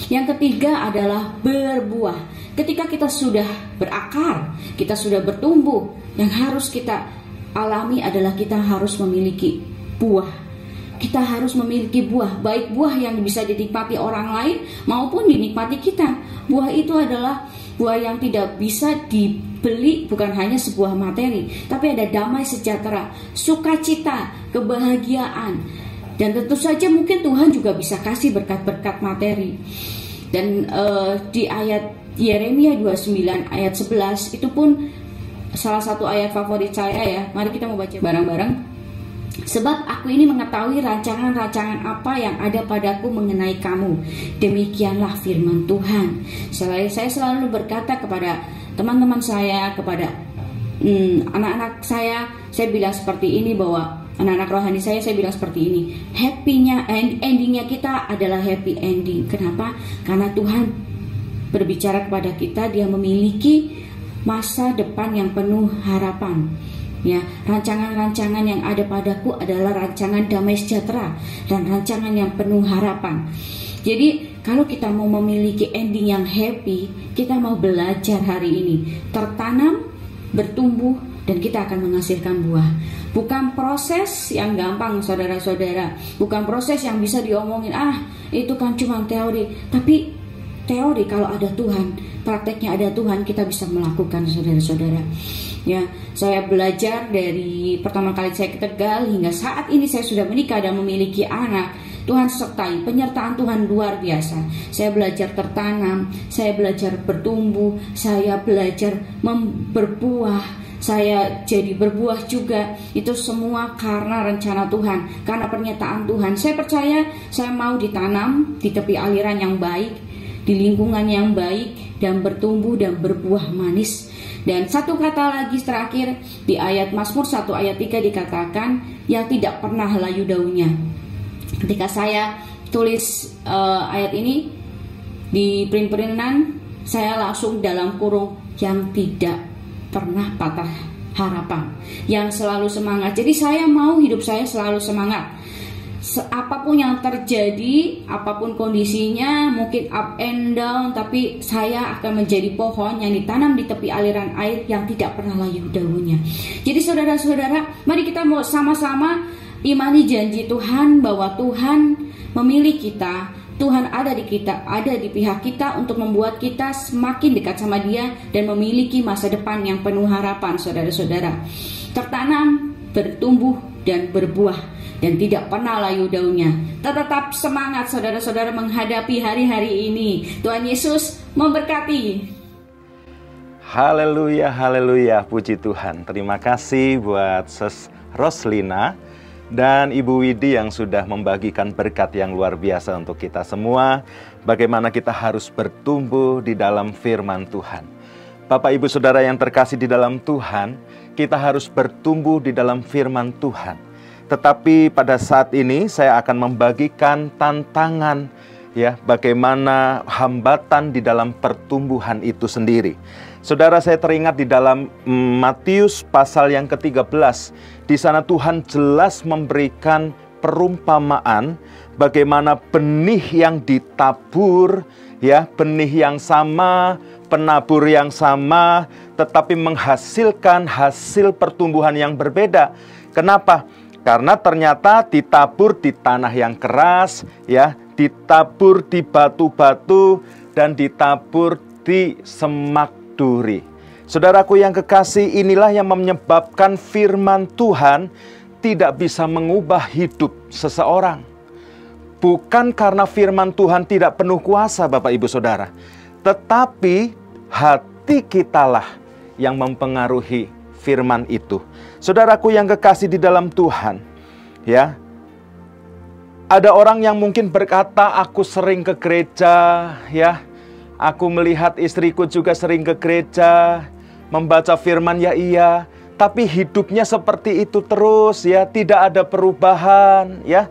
Yang ketiga adalah berbuah. Ketika kita sudah berakar, kita sudah bertumbuh, yang harus kita alami adalah kita harus memiliki buah. Kita harus memiliki buah, baik buah yang bisa dinikmati orang lain maupun dinikmati kita. Buah itu adalah buah yang tidak bisa dibeli, bukan hanya sebuah materi, tapi ada damai sejahtera, sukacita, kebahagiaan. Dan tentu saja mungkin Tuhan juga bisa kasih berkat-berkat materi. Dan di ayat Yeremia 29 ayat 11 itu pun salah satu ayat favorit saya ya. Mari kita mau baca bareng-bareng. Sebab aku ini mengetahui rancangan-rancangan apa yang ada padaku mengenai kamu. Demikianlah firman Tuhan. Saya selalu berkata kepada teman-teman saya, kepada anak-anak saya bilang seperti ini, bahwa anak-anak rohani saya bilang seperti ini. Happy-nya, endingnya kita adalah happy ending. Kenapa? Karena Tuhan berbicara kepada kita, Dia memiliki masa depan yang penuh harapan. Ya, rancangan-rancangan yang ada padaku adalah rancangan damai sejahtera dan rancangan yang penuh harapan. Jadi kalau kita mau memiliki ending yang happy, kita mau belajar hari ini, tertanam, bertumbuh, dan kita akan menghasilkan buah. Bukan proses yang gampang, saudara-saudara. Bukan proses yang bisa diomongin, itu kan cuma teori. Tapi teori kalau ada Tuhan, prakteknya ada Tuhan, kita bisa melakukan, saudara-saudara. Ya, saya belajar dari pertama kali saya ke Tegal hingga saat ini saya sudah menikah dan memiliki anak. Tuhan sertai, penyertaan Tuhan luar biasa. Saya belajar tertanam, saya belajar bertumbuh, saya belajar berbuah, saya jadi berbuah juga. Itu semua karena rencana Tuhan, karena pernyataan Tuhan. Saya percaya saya mau ditanam di tepi aliran yang baik, di lingkungan yang baik, dan bertumbuh dan berbuah manis. Dan satu kata lagi terakhir, di ayat Mazmur 1 ayat 3 dikatakan, yang tidak pernah layu daunnya. Ketika saya tulis ayat ini di print-printan, saya langsung dalam kurung, yang tidak pernah patah harapan, yang selalu semangat. Jadi saya mau hidup saya selalu semangat. Apapun yang terjadi, apapun kondisinya, mungkin up and down, tapi saya akan menjadi pohon yang ditanam di tepi aliran air yang tidak pernah layu daunnya. Jadi saudara-saudara, mari kita mau sama-sama imani janji Tuhan bahwa Tuhan memilih kita, Tuhan ada di kita, ada di pihak kita untuk membuat kita semakin dekat sama Dia dan memiliki masa depan yang penuh harapan, saudara-saudara. Tertanam, bertumbuh, dan berbuah, dan tidak pernah layu daunnya. Tetap semangat, saudara-saudara, menghadapi hari-hari ini. Tuhan Yesus memberkati. Haleluya, haleluya, puji Tuhan. Terima kasih buat Sis Roslina dan Ibu Widi yang sudah membagikan berkat yang luar biasa untuk kita semua. Bagaimana kita harus bertumbuh di dalam firman Tuhan. Bapak, Ibu, Saudara yang terkasih di dalam Tuhan, kita harus bertumbuh di dalam firman Tuhan. Tetapi pada saat ini saya akan membagikan tantangan, ya, bagaimana hambatan di dalam pertumbuhan itu sendiri. Saudara, saya teringat di dalam Matius pasal yang ke-13. Di sana Tuhan jelas memberikan perumpamaan bagaimana benih yang ditabur, ya, benih yang sama, penabur yang sama, tetapi menghasilkan hasil pertumbuhan yang berbeda. Kenapa? Karena ternyata ditabur di tanah yang keras, ya, ditabur di batu-batu, dan ditabur di semak duri. Saudaraku yang kekasih, inilah yang menyebabkan firman Tuhan tidak bisa mengubah hidup seseorang. Bukan karena firman Tuhan tidak penuh kuasa, Bapak Ibu Saudara, tetapi hati kitalah yang mempengaruhi firman itu. Saudaraku yang kekasih di dalam Tuhan, ya, ada orang yang mungkin berkata, aku sering ke gereja, ya, aku melihat istriku juga sering ke gereja, membaca firman, ya iya, tapi hidupnya seperti itu terus, ya, tidak ada perubahan, ya.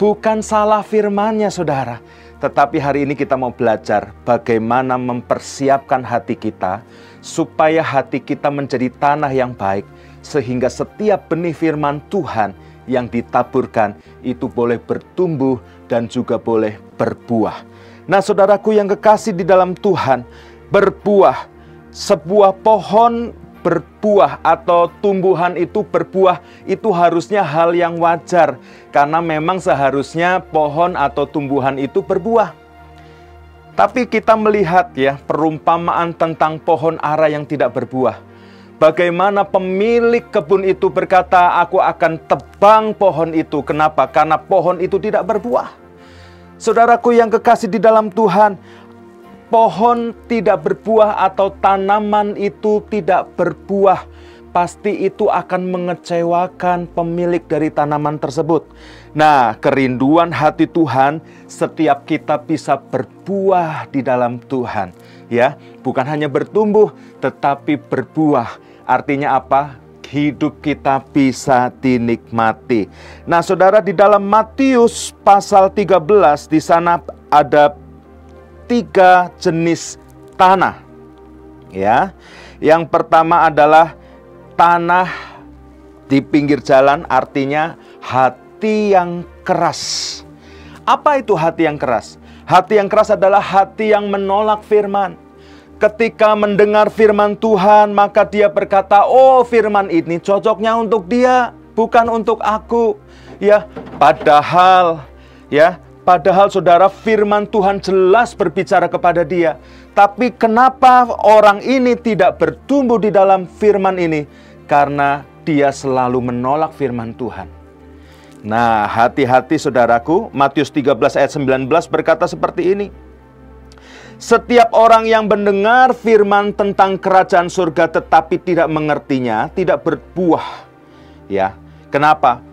Bukan salah firmannya, saudara, tetapi hari ini kita mau belajar bagaimana mempersiapkan hati kita supaya hati kita menjadi tanah yang baik, sehingga setiap benih firman Tuhan yang ditaburkan itu boleh bertumbuh dan juga boleh berbuah. Nah, saudaraku yang kekasih di dalam Tuhan, berbuah, sebuah pohon berbuah atau tumbuhan itu berbuah, itu harusnya hal yang wajar, karena memang seharusnya pohon atau tumbuhan itu berbuah. Tapi kita melihat, ya, perumpamaan tentang pohon ara yang tidak berbuah. Bagaimana pemilik kebun itu berkata, aku akan tebang pohon itu. Kenapa? Karena pohon itu tidak berbuah. Saudaraku yang kekasih di dalam Tuhan, pohon tidak berbuah atau tanaman itu tidak berbuah, pasti itu akan mengecewakan pemilik dari tanaman tersebut. Nah, kerinduan hati Tuhan, setiap kita bisa berbuah di dalam Tuhan. Ya, bukan hanya bertumbuh, tetapi berbuah. Artinya apa? Hidup kita bisa dinikmati. Nah, saudara, di dalam Matius pasal 13, di sana ada 3 jenis tanah. Ya, yang pertama adalah tanah di pinggir jalan, artinya hati yang keras. Apa itu hati yang keras? Hati yang keras adalah hati yang menolak firman. Ketika mendengar firman Tuhan, maka dia berkata, oh, firman ini cocoknya untuk dia, bukan untuk aku. Ya, padahal saudara, firman Tuhan jelas berbicara kepada dia. Tapi kenapa orang ini tidak bertumbuh di dalam firman ini? Karena dia selalu menolak firman Tuhan. Nah, hati-hati saudaraku, Matius 13 ayat 19 berkata seperti ini. Setiap orang yang mendengar firman tentang kerajaan surga tetapi tidak mengertinya, tidak berbuah. Ya, kenapa?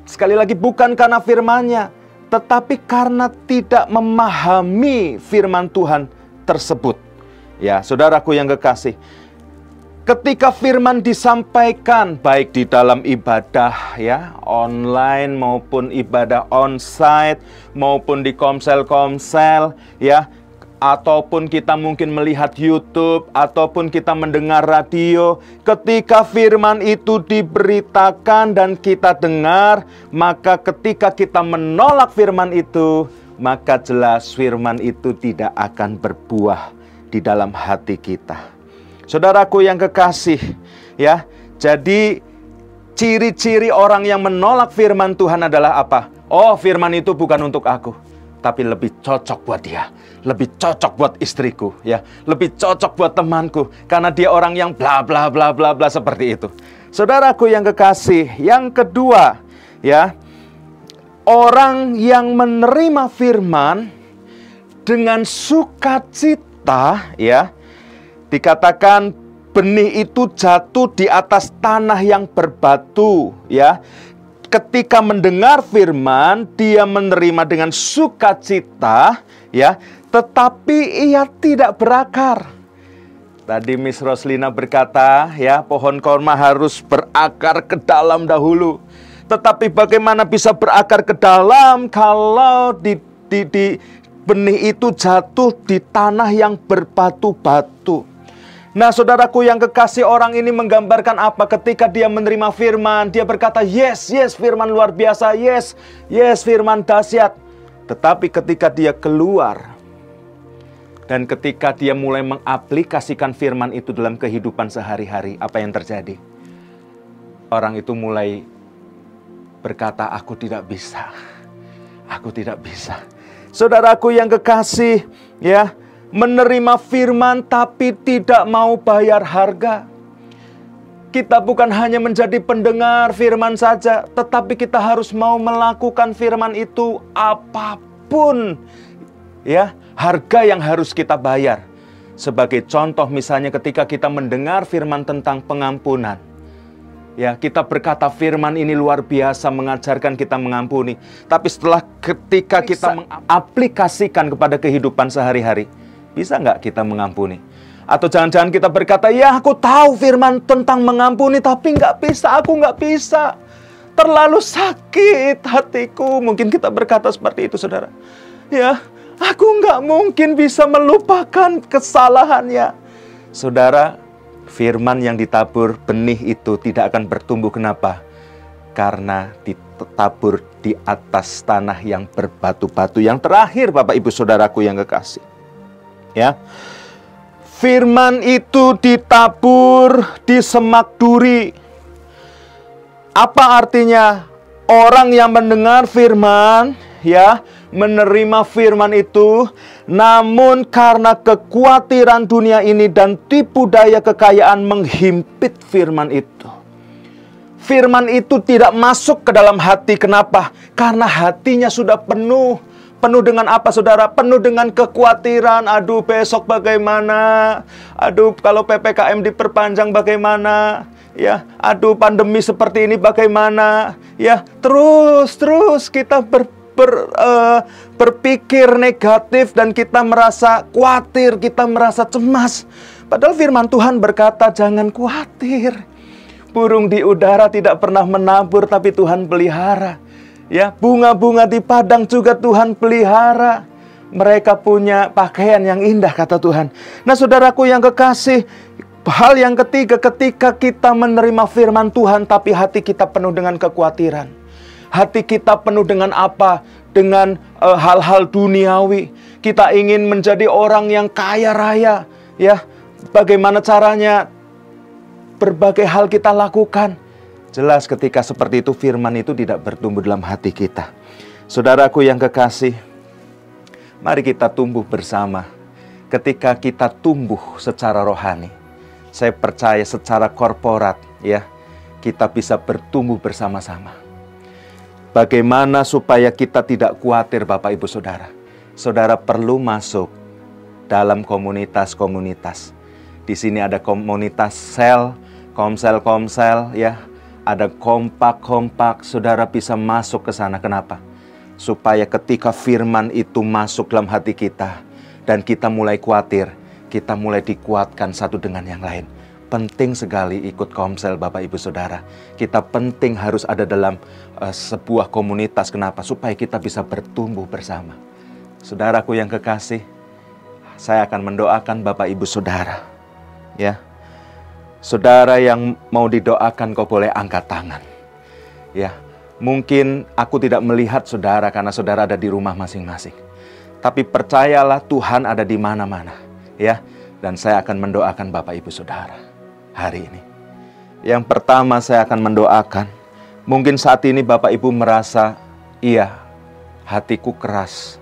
Sekali lagi, bukan karena firman-Nya, tetapi karena tidak memahami firman Tuhan tersebut. Ya, saudaraku yang kekasih, ketika firman disampaikan baik di dalam ibadah ya, online maupun ibadah onsite maupun di komsel-komsel ya, ataupun kita mungkin melihat YouTube, ataupun kita mendengar radio, ketika firman itu diberitakan dan kita dengar, maka ketika kita menolak firman itu, maka jelas firman itu tidak akan berbuah di dalam hati kita. Saudaraku yang kekasih, ya, jadi ciri-ciri orang yang menolak firman Tuhan adalah apa? Oh, firman itu bukan untuk aku, tapi lebih cocok buat dia, lebih cocok buat istriku, ya, lebih cocok buat temanku, karena dia orang yang bla bla bla bla bla seperti itu. Saudaraku yang kekasih, yang kedua, ya, orang yang menerima firman dengan sukacita, ya, dikatakan benih itu jatuh di atas tanah yang berbatu, ya. Ketika mendengar firman, dia menerima dengan sukacita, ya, tetapi ia tidak berakar. Tadi Miss Roslina berkata, ya, pohon korma harus berakar ke dalam dahulu. Tetapi bagaimana bisa berakar ke dalam kalau di benih itu jatuh di tanah yang berbatu-batu? Nah, saudaraku yang kekasih, orang ini menggambarkan apa? Ketika dia menerima firman, dia berkata, yes, yes, firman luar biasa, yes, yes, firman dahsyat. Tetapi ketika dia keluar, dan ketika dia mulai mengaplikasikan firman itu dalam kehidupan sehari-hari, apa yang terjadi? Orang itu mulai berkata, aku tidak bisa, aku tidak bisa. Saudaraku yang kekasih, ya, menerima firman tapi tidak mau bayar harga. Kita bukan hanya menjadi pendengar firman saja, tetapi kita harus mau melakukan firman itu apapun, ya, harga yang harus kita bayar. Sebagai contoh misalnya ketika kita mendengar firman tentang pengampunan, ya, kita berkata firman ini luar biasa mengajarkan kita mengampuni, tapi ketika kita mengaplikasikan kepada kehidupan sehari-hari, bisa nggak kita mengampuni? Atau jangan-jangan kita berkata, ya, aku tahu firman tentang mengampuni, tapi nggak bisa, aku nggak bisa. Terlalu sakit hatiku. Mungkin kita berkata seperti itu, saudara. Ya, aku nggak mungkin bisa melupakan kesalahannya. Saudara, firman yang ditabur benih itu tidak akan bertumbuh. Kenapa? Karena ditabur di atas tanah yang berbatu-batu. Yang terakhir, Bapak Ibu Saudaraku yang kekasih, ya, firman itu ditabur di semak duri. Apa artinya? Orang yang mendengar firman, ya, menerima firman itu, namun karena kekhawatiran dunia ini dan tipu daya kekayaan menghimpit firman itu. Firman itu tidak masuk ke dalam hati. Kenapa? Karena hatinya sudah penuh. Penuh dengan apa, saudara? Penuh dengan kekhawatiran. Aduh, besok bagaimana? Aduh, kalau PPKM diperpanjang bagaimana? Ya, aduh, pandemi seperti ini bagaimana? Ya, terus kita berpikir negatif dan kita merasa khawatir, kita merasa cemas. Padahal firman Tuhan berkata, jangan khawatir. Burung di udara tidak pernah menabur, tapi Tuhan pelihara. Ya, bunga-bunga di padang juga Tuhan pelihara. Mereka punya pakaian yang indah, kata Tuhan. Nah, saudaraku yang kekasih, hal yang ketiga, ketika kita menerima firman Tuhan, tapi hati kita penuh dengan kekhawatiran. Hati kita penuh dengan apa? Dengan hal-hal duniawi. Kita ingin menjadi orang yang kaya raya. Ya, bagaimana caranya? Berbagai hal kita lakukan. Jelas ketika seperti itu firman itu tidak bertumbuh dalam hati kita. Saudaraku yang kekasih, mari kita tumbuh bersama. Ketika kita tumbuh secara rohani, saya percaya secara korporat ya, kita bisa bertumbuh bersama-sama. Bagaimana supaya kita tidak khawatir, Bapak Ibu Saudara? Saudara perlu masuk dalam komunitas-komunitas. Di sini ada komunitas sel, komsel ya, ada kompak, saudara bisa masuk ke sana. Kenapa? Supaya ketika firman itu masuk dalam hati kita dan kita mulai khawatir, kita mulai dikuatkan satu dengan yang lain. Penting sekali ikut komsel, Bapak Ibu Saudara. Kita penting harus ada dalam sebuah komunitas. Kenapa? Supaya kita bisa bertumbuh bersama. Saudaraku yang kekasih, saya akan mendoakan Bapak Ibu Saudara. Ya. Saudara yang mau didoakan, kau boleh angkat tangan. Ya, mungkin aku tidak melihat saudara karena saudara ada di rumah masing-masing. Tapi percayalah Tuhan ada di mana-mana. Ya, dan saya akan mendoakan Bapak Ibu Saudara hari ini. Yang pertama saya akan mendoakan. Mungkin saat ini Bapak Ibu merasa, iya, hatiku keras.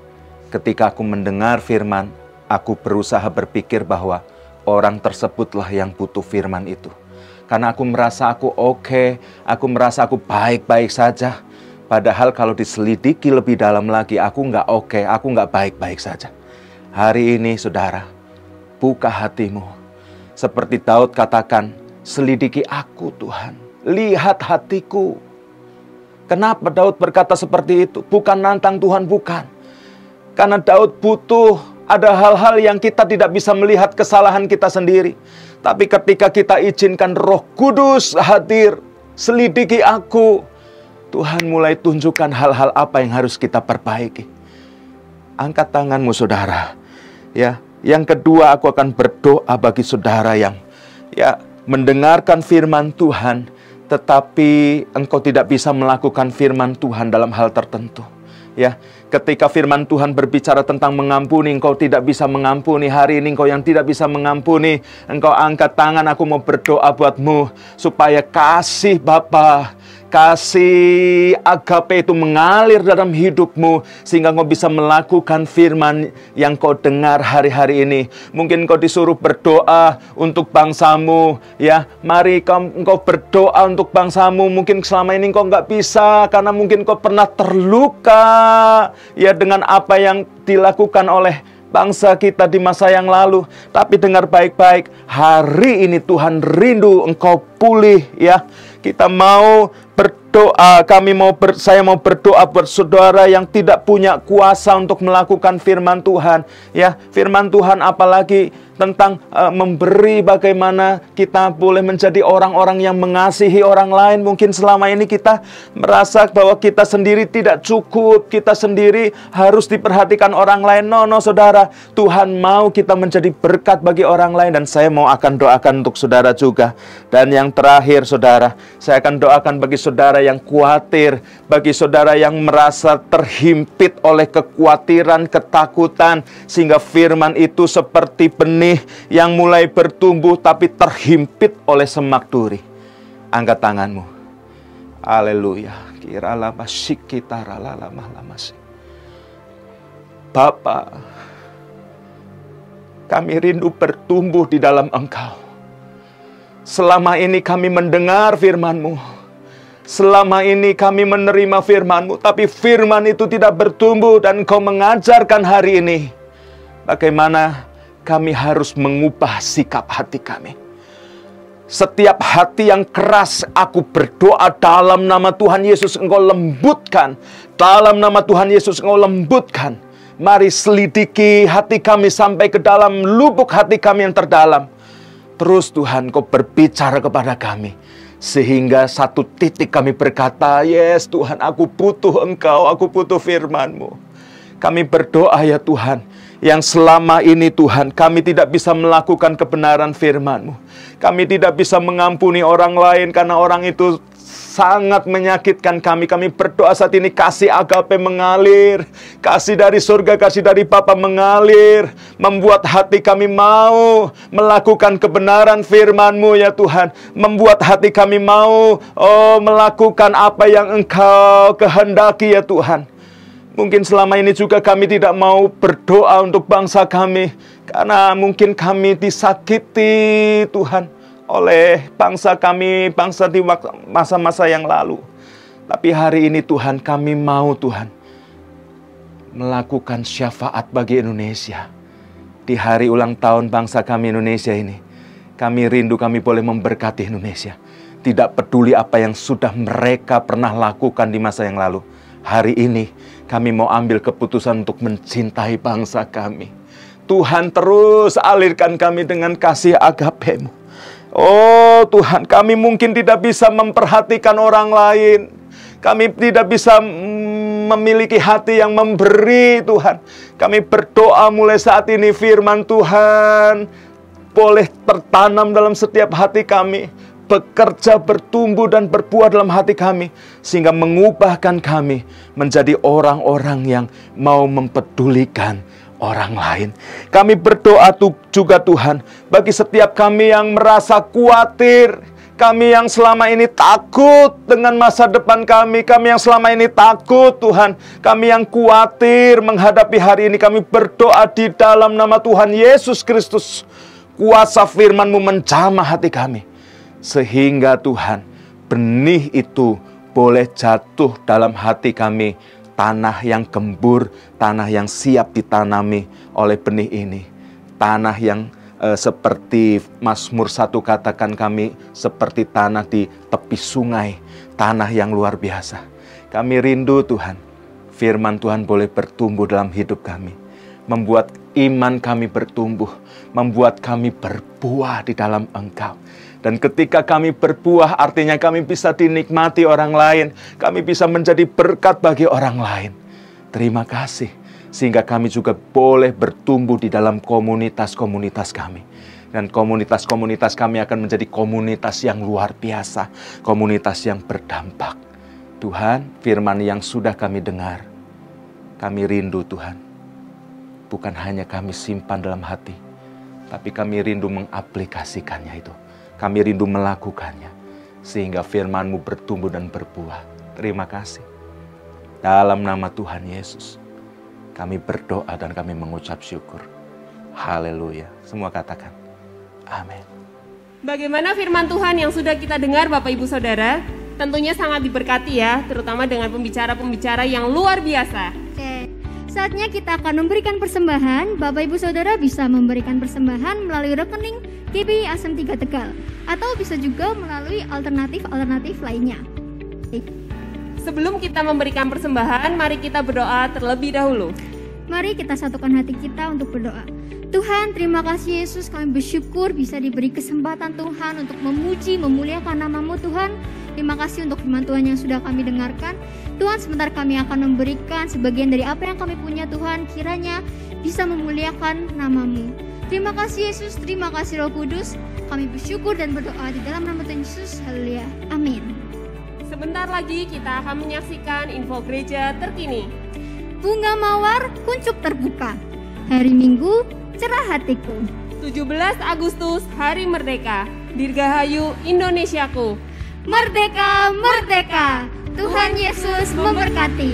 Ketika aku mendengar firman, aku berusaha berpikir bahwa orang tersebutlah yang butuh firman itu. Karena aku merasa aku oke, aku merasa aku baik-baik saja. Padahal kalau diselidiki lebih dalam lagi, aku nggak oke, aku nggak baik-baik saja. Hari ini saudara, buka hatimu. Seperti Daud katakan, selidiki aku Tuhan, lihat hatiku. Kenapa Daud berkata seperti itu? Bukan nantang Tuhan, bukan. Karena Daud butuh. Ada hal-hal yang kita tidak bisa melihat kesalahan kita sendiri. Tapi ketika kita izinkan Roh Kudus hadir, selidiki aku, Tuhan mulai tunjukkan hal-hal apa yang harus kita perbaiki. Angkat tanganmu saudara. Ya, yang kedua aku akan berdoa bagi saudara yang ya mendengarkan firman Tuhan, tetapi engkau tidak bisa melakukan firman Tuhan dalam hal tertentu. Ya, ketika firman Tuhan berbicara tentang mengampuni, engkau tidak bisa mengampuni. Hari ini engkau yang tidak bisa mengampuni, engkau angkat tangan, aku mau berdoa buatmu. Supaya kasih Bapa, kasih agape itu mengalir dalam hidupmu. Sehingga engkau bisa melakukan firman yang kau dengar hari-hari ini. Mungkin engkau disuruh berdoa untuk bangsamu. Ya, mari engkau berdoa untuk bangsamu. Mungkin selama ini engkau nggak bisa, karena mungkin engkau pernah terluka ya dengan apa yang dilakukan oleh bangsa kita di masa yang lalu. Tapi dengar baik-baik, hari ini Tuhan rindu engkau pulih ya. Kita mau berdoa, saya mau berdoa buat saudara yang tidak punya kuasa untuk melakukan firman Tuhan ya. Firman Tuhan apalagi tentang memberi, bagaimana kita boleh menjadi orang-orang yang mengasihi orang lain. Mungkin selama ini kita merasa bahwa kita sendiri tidak cukup, kita sendiri harus diperhatikan orang lain. No, saudara, Tuhan mau kita menjadi berkat bagi orang lain, dan saya mau akan doakan untuk saudara juga. Dan yang terakhir saudara, saya akan doakan bagi saudara yang khawatir, bagi saudara yang merasa terhimpit oleh kekhawatiran, ketakutan, sehingga firman itu seperti benih yang mulai bertumbuh tapi terhimpit oleh semak duri. Angkat tanganmu. Haleluya. Bapa, kami rindu bertumbuh di dalam Engkau. Selama ini kami mendengar firman-Mu. Selama ini kami menerima firman-Mu, tapi firman itu tidak bertumbuh dan Engkau mengajarkan hari ini bagaimana kami harus mengubah sikap hati kami. Setiap hati yang keras, aku berdoa dalam nama Tuhan Yesus Engkau lembutkan. Dalam nama Tuhan Yesus Engkau lembutkan. Mari selidiki hati kami sampai ke dalam lubuk hati kami yang terdalam. Terus Tuhan Engkau berbicara kepada kami. Sehingga satu titik kami berkata, yes Tuhan, aku butuh Engkau, aku butuh firman-Mu. Kami berdoa ya Tuhan, yang selama ini Tuhan, kami tidak bisa melakukan kebenaran firman-Mu. Kami tidak bisa mengampuni orang lain karena orang itu sangat menyakitkan kami. Kami berdoa saat ini kasih agape mengalir. Kasih dari surga, kasih dari Bapa mengalir. Membuat hati kami mau melakukan kebenaran firman-Mu ya Tuhan. Membuat hati kami mau melakukan apa yang Engkau kehendaki ya Tuhan. Mungkin selama ini juga kami tidak mau berdoa untuk bangsa kami. Karena mungkin kami disakiti Tuhan oleh bangsa kami, bangsa di masa-masa yang lalu. Tapi hari ini Tuhan, kami mau Tuhan melakukan syafaat bagi Indonesia. Di hari ulang tahun bangsa kami Indonesia ini, kami rindu kami boleh memberkati Indonesia. Tidak peduli apa yang sudah mereka pernah lakukan di masa yang lalu. Hari ini kami mau ambil keputusan untuk mencintai bangsa kami. Tuhan, terus alirkan kami dengan kasih agape-Mu. Oh Tuhan, kami mungkin tidak bisa memperhatikan orang lain. Kami tidak bisa memiliki hati yang memberi Tuhan. Kami berdoa mulai saat ini firman Tuhan boleh tertanam dalam setiap hati kami. Bekerja, bertumbuh dan berbuah dalam hati kami. Sehingga mengubahkan kami menjadi orang-orang yang mau mempedulikan orang lain. Kami berdoa juga Tuhan, bagi setiap kami yang merasa khawatir, kami yang selama ini takut dengan masa depan kami yang selama ini takut Tuhan, kami yang khawatir menghadapi hari ini, kami berdoa di dalam nama Tuhan Yesus Kristus. Kuasa firman-Mu menjamah hati kami, sehingga Tuhan, benih itu boleh jatuh dalam hati kami. Tanah yang gembur, tanah yang siap ditanami oleh benih ini. Tanah yang seperti Mazmur 1 katakan kami, seperti tanah di tepi sungai. Tanah yang luar biasa. Kami rindu Tuhan, firman Tuhan boleh bertumbuh dalam hidup kami. Membuat iman kami bertumbuh. Membuat kami berbuah di dalam Engkau. Dan ketika kami berbuah, artinya kami bisa dinikmati orang lain. Kami bisa menjadi berkat bagi orang lain. Terima kasih. Sehingga kami juga boleh bertumbuh di dalam komunitas-komunitas kami. Dan komunitas-komunitas kami akan menjadi komunitas yang luar biasa. Komunitas yang berdampak. Tuhan, firman yang sudah kami dengar, kami rindu Tuhan. Bukan hanya kami simpan dalam hati, tapi kami rindu mengaplikasikannya itu. Kami rindu melakukannya, sehingga firman-Mu bertumbuh dan berbuah. Terima kasih. Dalam nama Tuhan Yesus, kami berdoa dan kami mengucap syukur. Haleluya. Semua katakan, amin. Bagaimana firman Tuhan yang sudah kita dengar Bapak Ibu Saudara? Tentunya sangat diberkati ya, terutama dengan pembicara-pembicara yang luar biasa. Oke, saatnya kita akan memberikan persembahan. Bapak Ibu Saudara bisa memberikan persembahan melalui rekening GPI Asem 3 Tegal, atau bisa juga melalui alternatif lainnya. Sebelum kita memberikan persembahan, mari kita berdoa terlebih dahulu. Mari kita satukan hati kita untuk berdoa. Tuhan, terima kasih Yesus, kami bersyukur bisa diberi kesempatan Tuhan untuk memuji, memuliakan nama-Mu Tuhan. Terima kasih untuk firman Tuhan yang sudah kami dengarkan. Tuhan, sebentar kami akan memberikan sebagian dari apa yang kami punya Tuhan, kiranya bisa memuliakan nama-Mu. Terima kasih Yesus, terima kasih Roh Kudus. Kami bersyukur dan berdoa di dalam nama Tuhan Yesus. Haleluya. Amin. Sebentar lagi kita akan menyaksikan info gereja terkini. Bunga mawar kuncup terbuka. Hari Minggu, cerah hatiku. 17 Agustus, Hari Merdeka. Dirgahayu Indonesiaku. Merdeka, merdeka. Tuhan Yesus memberkati.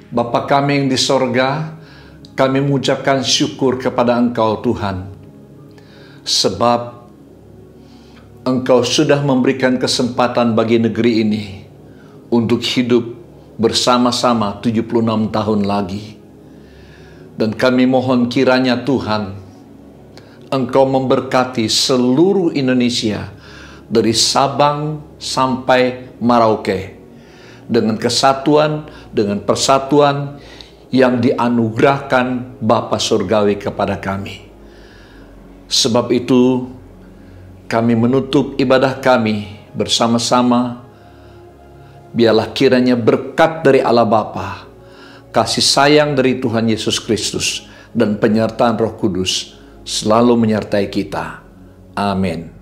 Bapa kami yang di sorga, kami mengucapkan syukur kepada Engkau Tuhan, sebab Engkau sudah memberikan kesempatan bagi negeri ini untuk hidup bersama-sama 76 tahun lagi. Dan kami mohon kiranya Tuhan, Engkau memberkati seluruh Indonesia dari Sabang sampai Merauke dengan kesatuan, dengan persatuan yang dianugerahkan Bapa Surgawi kepada kami. Sebab itu kami menutup ibadah kami bersama-sama. Biarlah kiranya berkat dari Allah Bapa, kasih sayang dari Tuhan Yesus Kristus, dan penyertaan Roh Kudus selalu menyertai kita. Amin.